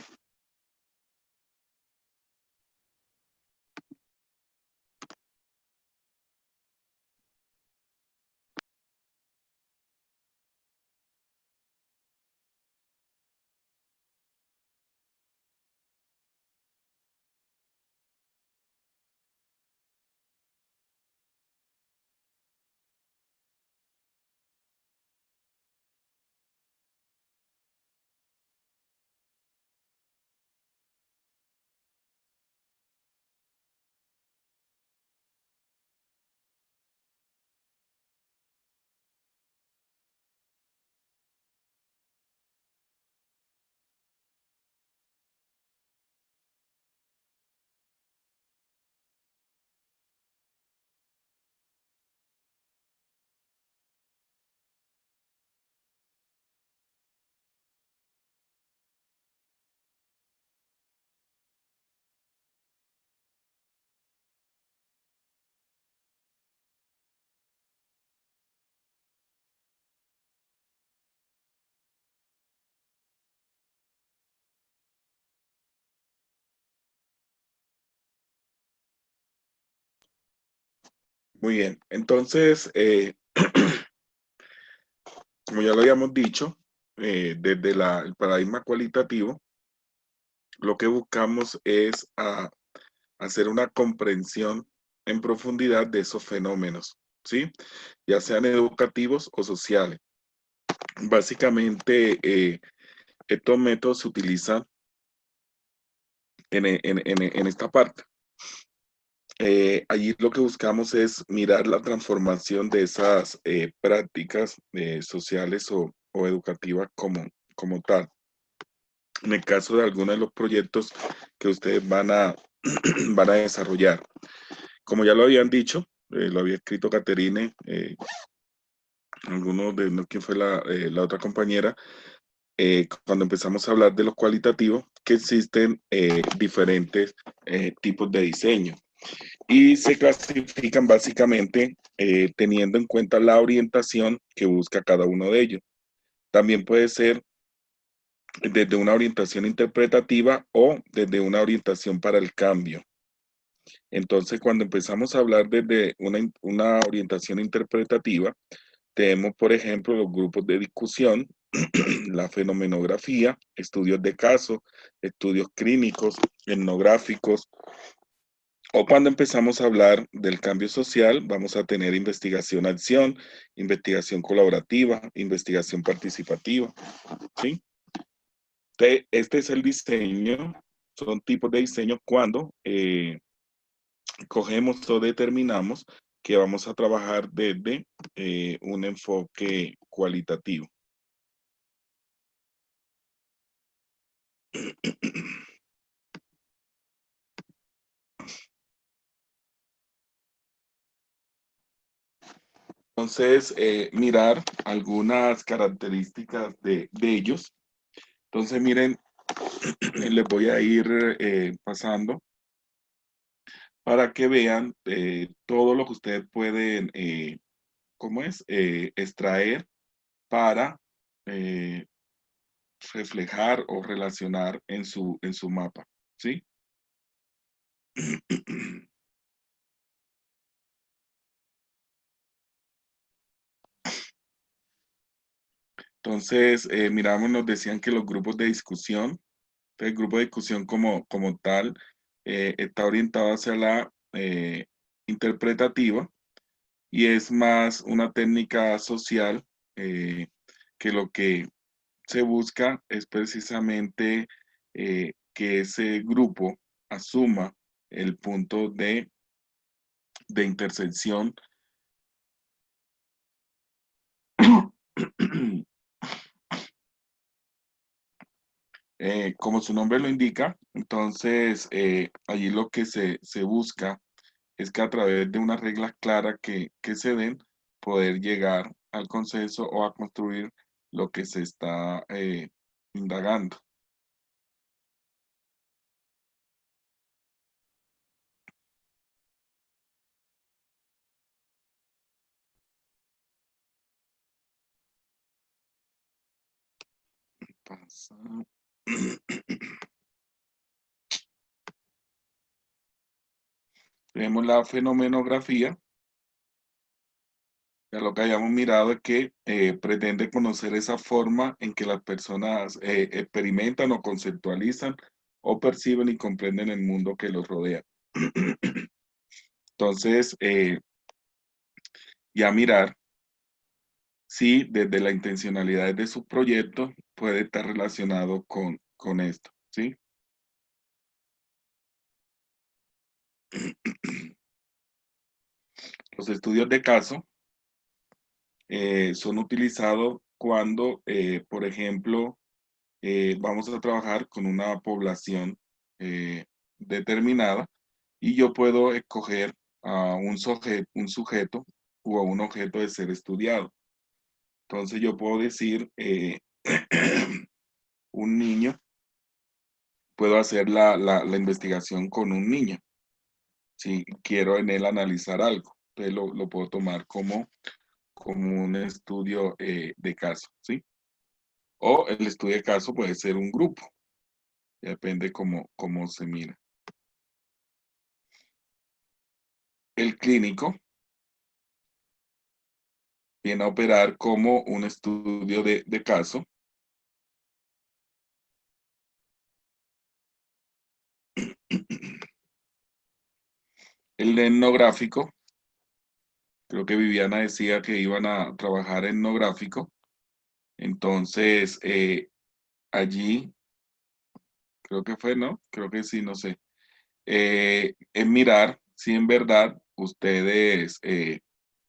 Speaker 1: Muy bien, entonces, como ya lo habíamos dicho, desde el paradigma cualitativo, lo que buscamos es hacer una comprensión en profundidad de esos fenómenos, ¿sí? Ya sean educativos o sociales. Básicamente, estos métodos se utilizan en esta parte. Allí lo que buscamos es mirar la transformación de esas prácticas sociales o o educativa como tal. En el caso de algunos de los proyectos que ustedes van a, van a desarrollar. Como ya lo habían dicho, lo había escrito Caterine, algunos de, no, quién fue la otra compañera, cuando empezamos a hablar de los cualitativos, que existen diferentes tipos de diseño y se clasifican básicamente teniendo en cuenta la orientación que busca cada uno de ellos. También puede ser desde una orientación interpretativa o desde una orientación para el cambio. Entonces, cuando empezamos a hablar desde una orientación interpretativa, tenemos, por ejemplo, los grupos de discusión, la fenomenografía, estudios de caso, estudios clínicos, etnográficos, o cuando empezamos a hablar del cambio social, vamos a tener investigación-acción, investigación colaborativa, investigación participativa, ¿sí? Este es el diseño, son tipos de diseño cuando cogemos o determinamos que vamos a trabajar desde un enfoque cualitativo. Entonces, mirar algunas características de ellos. Entonces, miren, les voy a ir pasando para que vean todo lo que ustedes pueden, ¿cómo es? Extraer para reflejar o relacionar en su mapa, ¿sí? Entonces, miramos, nos decían que los grupos de discusión, el grupo de discusión como tal, está orientado hacia la interpretativa y es más una técnica social que lo que se busca es precisamente que ese grupo asuma el punto de intersección como su nombre lo indica, entonces allí lo que se busca es que a través de unas reglas claras que se den, poder llegar al consenso o a construir lo que se está indagando. Pasa. Tenemos la fenomenografía. Ya lo que hayamos mirado es que pretende conocer esa forma en que las personas experimentan o conceptualizan o perciben y comprenden el mundo que los rodea. Entonces, ya mirar si desde la intencionalidad de su proyecto puede estar relacionado con esto, ¿sí? Los estudios de caso son utilizados cuando, por ejemplo, vamos a trabajar con una población determinada y yo puedo escoger a un sujeto o a un objeto de ser estudiado. Entonces yo puedo decir, un niño, puedo hacer la investigación con un niño, si quiero en él analizar algo. Entonces lo puedo tomar como un estudio de caso, ¿sí? O el estudio de caso puede ser un grupo, depende cómo se mira. El clínico viene a operar como un estudio de caso. El etnográfico, creo que Viviana decía que iban a trabajar etnográfico, entonces allí, creo que fue, ¿no? Creo que sí, no sé. Es mirar si en verdad ustedes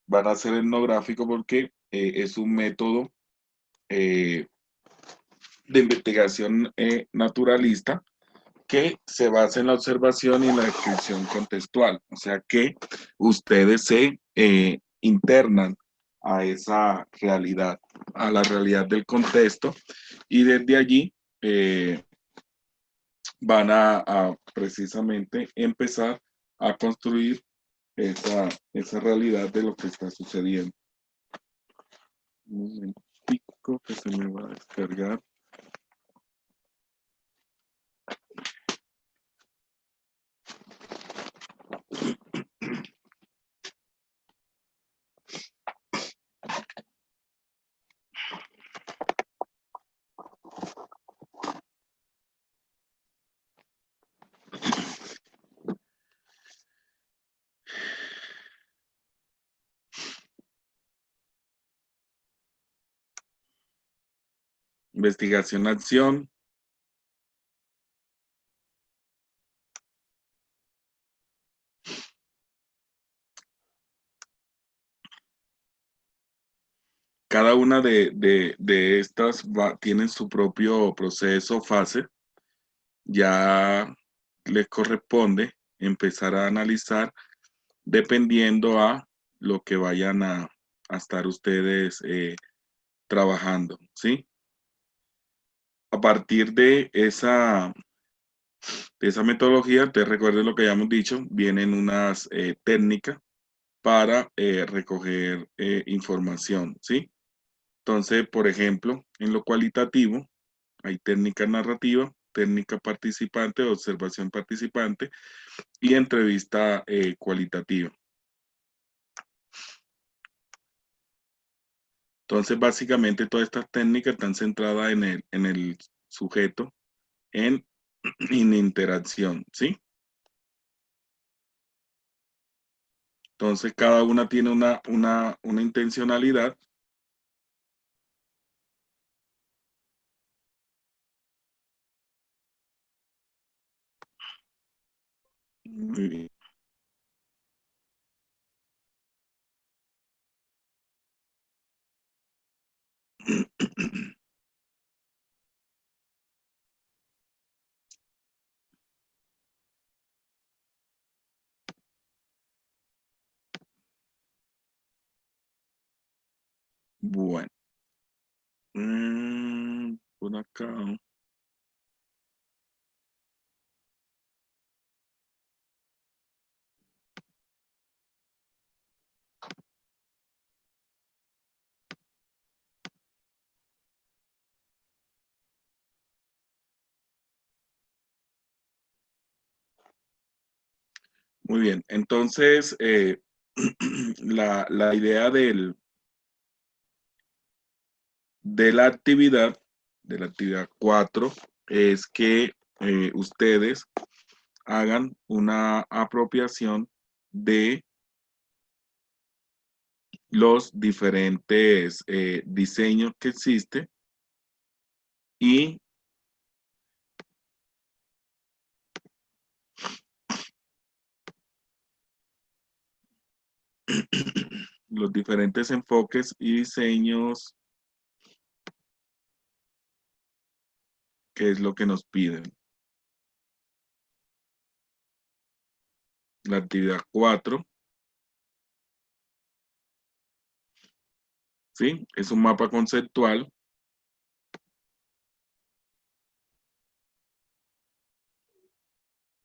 Speaker 1: van a hacer etnográfico porque es un método eh, de investigación naturalista que se basa en la observación y en la descripción contextual. O sea que ustedes se internan a esa realidad, a la realidad del contexto, y desde allí van a precisamente empezar a construir esa realidad de lo que está sucediendo. Un momentico que se me va a descargar. Investigación, acción. Cada una de estas tienen su propio proceso, fase. Ya les corresponde empezar a analizar dependiendo a lo que vayan a estar ustedes trabajando, ¿sí? A partir de esa metodología, te recuerden lo que ya hemos dicho, vienen unas técnicas para recoger información, ¿sí? Entonces, por ejemplo, en lo cualitativo, hay técnica narrativa, técnica participante, observación participante y entrevista cualitativa. Entonces, básicamente, todas estas técnicas están centradas en el sujeto, en interacción, ¿sí? Entonces, cada una tiene una intencionalidad. Muy bien. Bueno, por acá. Muy bien, entonces la idea de de la actividad 4, es que ustedes hagan una apropiación de los diferentes diseños que existen y los diferentes enfoques y diseños, que es lo que nos piden. La actividad 4, ¿sí? Es un mapa conceptual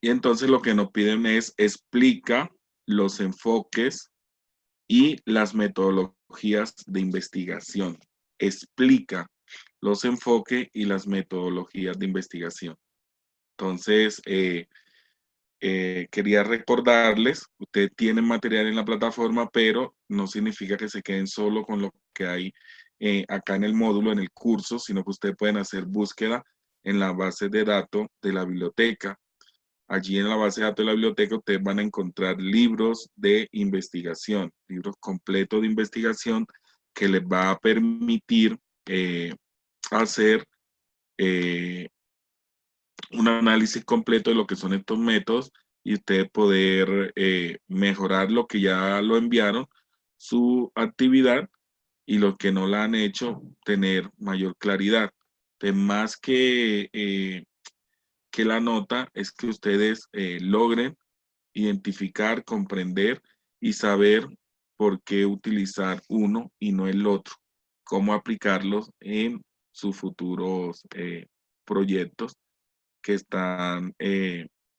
Speaker 1: y entonces lo que nos piden es explica los enfoques y las metodologías de investigación. Explica los enfoques y las metodologías de investigación. Entonces, quería recordarles, ustedes tienen material en la plataforma, pero no significa que se queden solo con lo que hay acá en el módulo, en el curso, sino que ustedes pueden hacer búsqueda en la base de datos de la biblioteca. Allí en la base de datos de la biblioteca ustedes van a encontrar libros de investigación, libros completos de investigación que les va a permitir hacer eh, un análisis completo de lo que son estos métodos y ustedes poder mejorar lo que ya lo enviaron, su actividad, y los que no la han hecho, tener mayor claridad. De más que la nota es que ustedes logren identificar, comprender y saber por qué utilizar uno y no el otro, cómo aplicarlos en sus futuros proyectos que están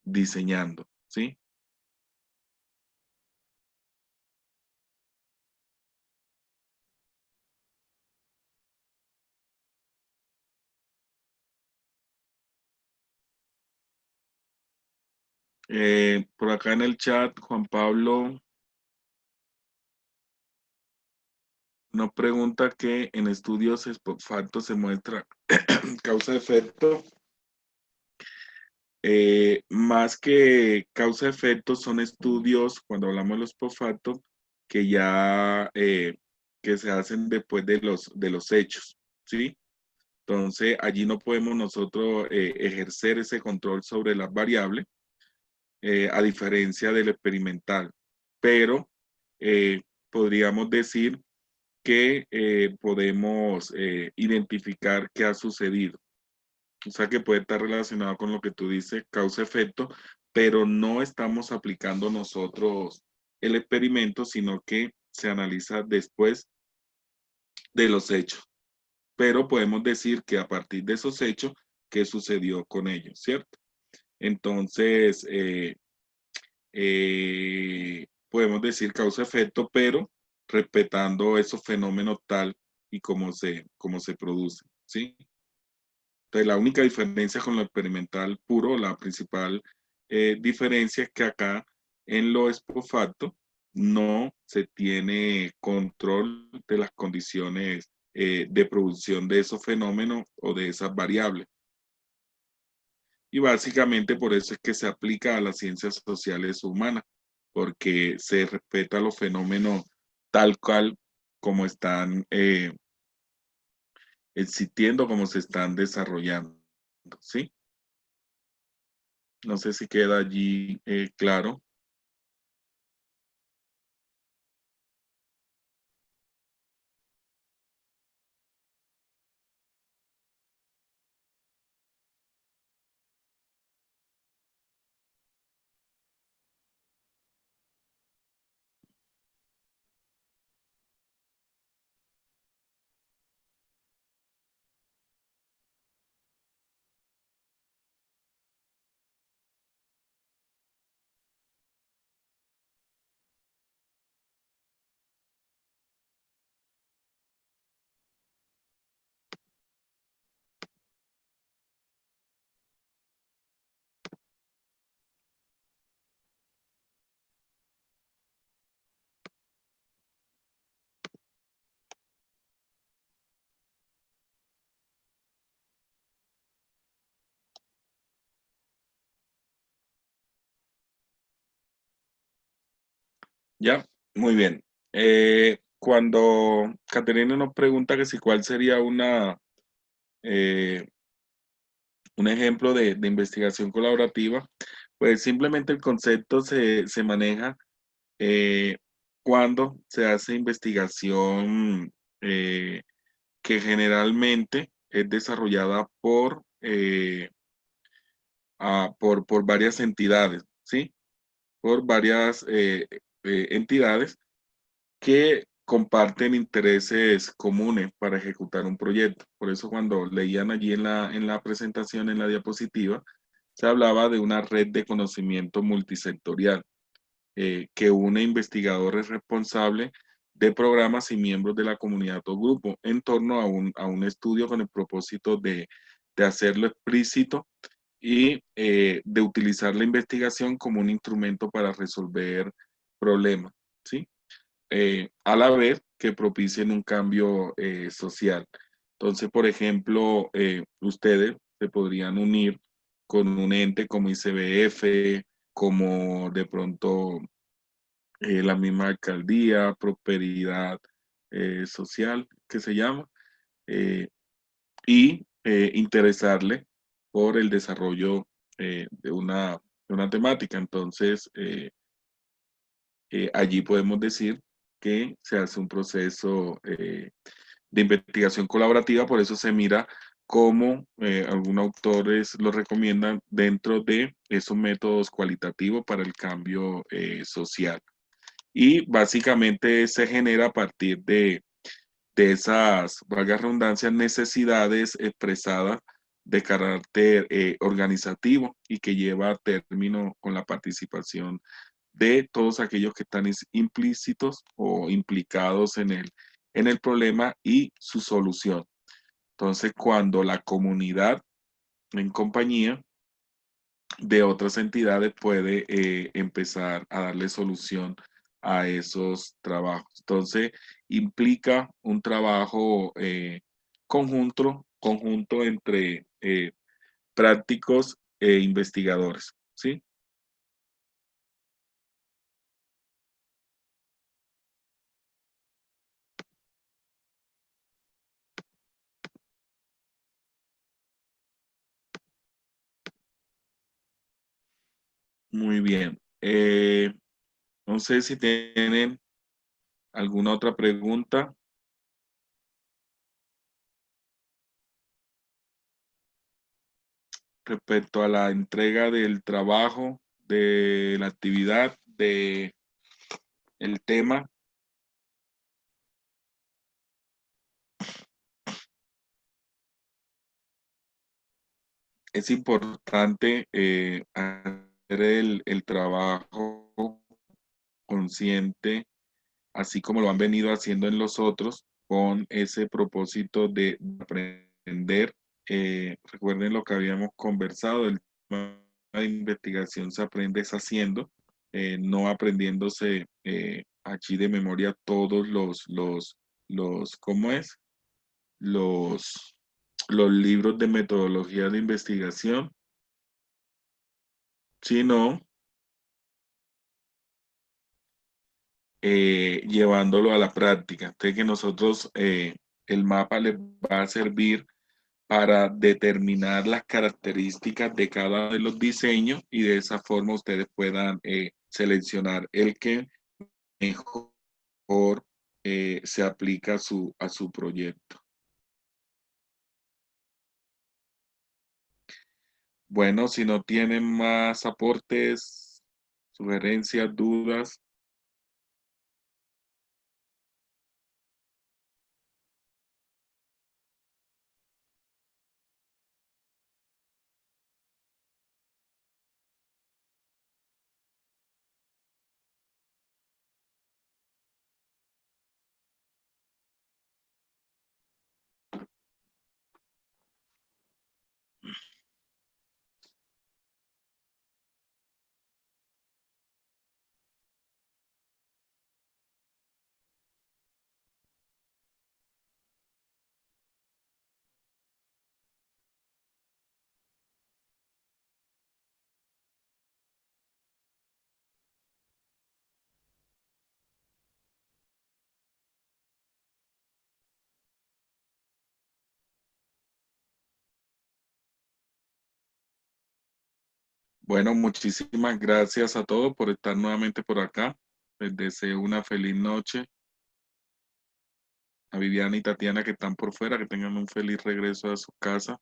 Speaker 1: diseñando, ¿sí? Por acá en el chat, Juan Pablo nos pregunta que en estudios facto se muestra causa-efecto. Más que causa-efecto son estudios, cuando hablamos de los post-facto, que ya que se hacen después de los hechos, ¿sí? Entonces, allí no podemos nosotros ejercer ese control sobre las variables, a diferencia del experimental. Pero podríamos decir que podemos identificar qué ha sucedido. O sea que puede estar relacionado con lo que tú dices, causa-efecto, pero no estamos aplicando nosotros el experimento, sino que se analiza después de los hechos. Pero podemos decir que a partir de esos hechos, ¿qué sucedió con ellos? ¿Cierto? Entonces, podemos decir causa-efecto, pero respetando esos fenómenos tal y como se producen, ¿sí? Entonces, la única diferencia con lo experimental puro, la principal diferencia es que acá en lo expo-facto no se tiene control de las condiciones de producción de esos fenómenos o de esas variables. Y básicamente por eso es que se aplica a las ciencias sociales humanas, porque se respeta los fenómenos tal cual como están existiendo, como se están desarrollando, ¿sí? No sé si queda allí claro. Ya, muy bien. Cuando Caterina nos pregunta que si cuál sería eh, un ejemplo de investigación colaborativa, pues simplemente el concepto se maneja eh, cuando se hace investigación que generalmente es desarrollada por varias entidades, ¿sí? Por varias entidades que comparten intereses comunes para ejecutar un proyecto. Por eso cuando leían allí en la presentación, en la diapositiva, se hablaba de una red de conocimiento multisectorial que une investigadores responsables de programas y miembros de la comunidad o grupo en torno a un estudio con el propósito de hacerlo explícito y de utilizar la investigación como un instrumento para resolver problemas, ¿sí? A la vez que propicien un cambio social. Entonces, por ejemplo, ustedes se podrían unir con un ente como ICBF, como de pronto la misma alcaldía, prosperidad social, que se llama, y interesarle por el desarrollo de una temática. Entonces, allí podemos decir que se hace un proceso de investigación colaborativa, por eso se mira cómo algunos autores lo recomiendan dentro de esos métodos cualitativos para el cambio social. Y básicamente se genera a partir de esas, valga redundancia, necesidades expresadas de carácter organizativo y que lleva a término con la participación de todos aquellos que están implícitos o implicados en el problema y su solución. Entonces, cuando la comunidad en compañía de otras entidades puede empezar a darle solución a esos trabajos. Entonces, implica un trabajo conjunto entre prácticos e investigadores, ¿sí? Muy bien. No sé si tienen alguna otra pregunta respecto a la entrega del trabajo, de la actividad, de el tema. Es importante hacer el trabajo consciente, así como lo han venido haciendo en los otros, con ese propósito de aprender. Recuerden lo que habíamos conversado, el tema de investigación se aprende es haciendo, no aprendiéndose allí de memoria todos ¿cómo es? Los, los libros de metodología de investigación, sino llevándolo a la práctica. Entonces que nosotros, el mapa les va a servir para determinar las características de cada de los diseños y de esa forma ustedes puedan seleccionar el que mejor se aplica a su proyecto. Bueno, si no tienen más aportes, sugerencias, dudas. Bueno, muchísimas gracias a todos por estar nuevamente por acá. Les deseo una feliz noche. A Viviana y Tatiana que están por fuera, que tengan un feliz regreso a su casa,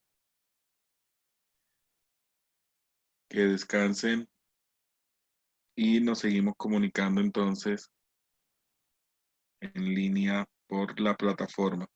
Speaker 1: que descansen y nos seguimos comunicando entonces en línea por la plataforma.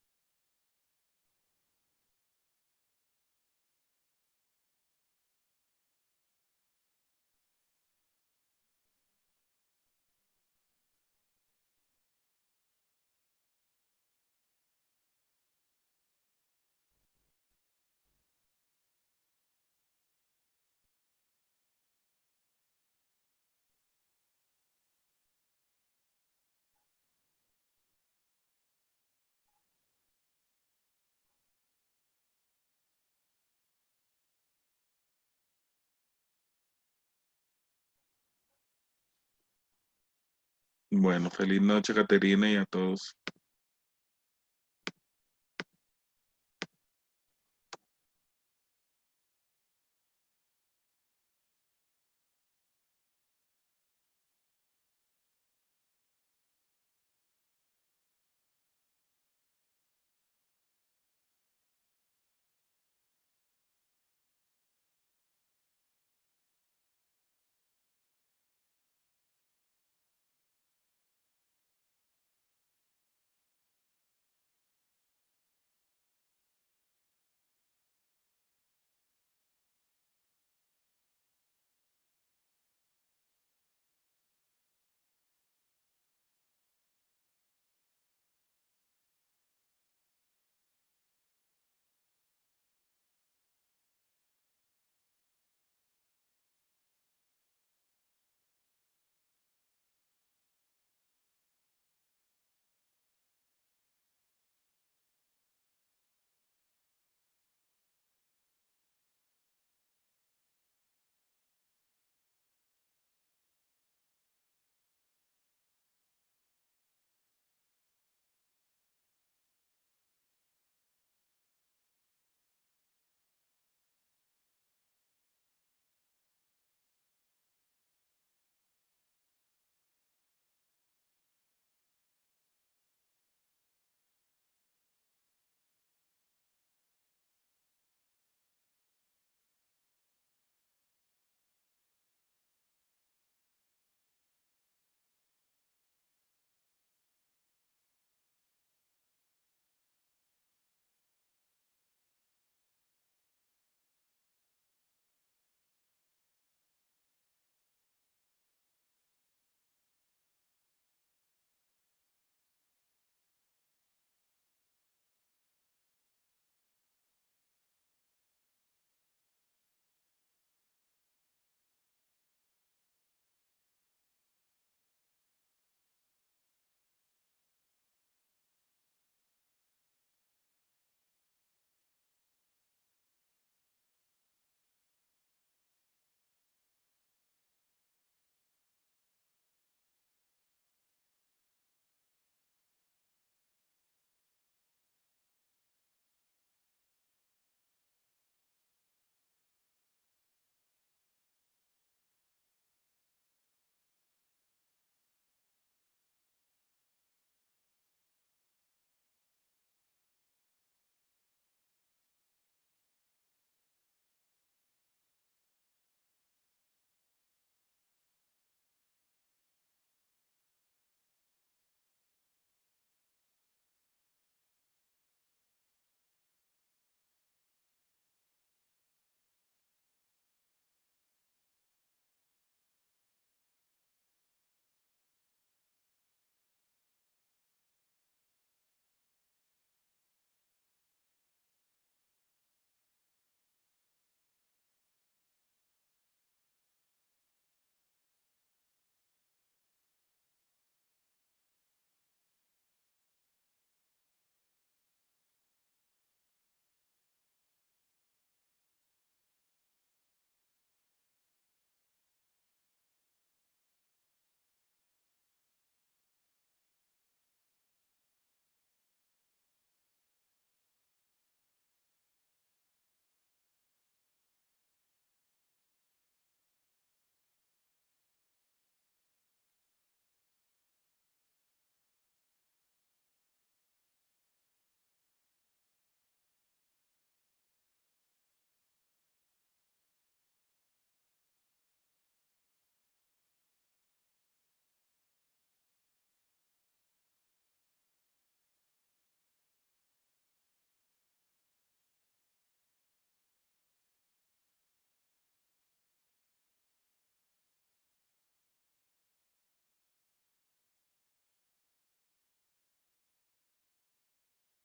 Speaker 1: Bueno, feliz noche, Caterina, y a todos.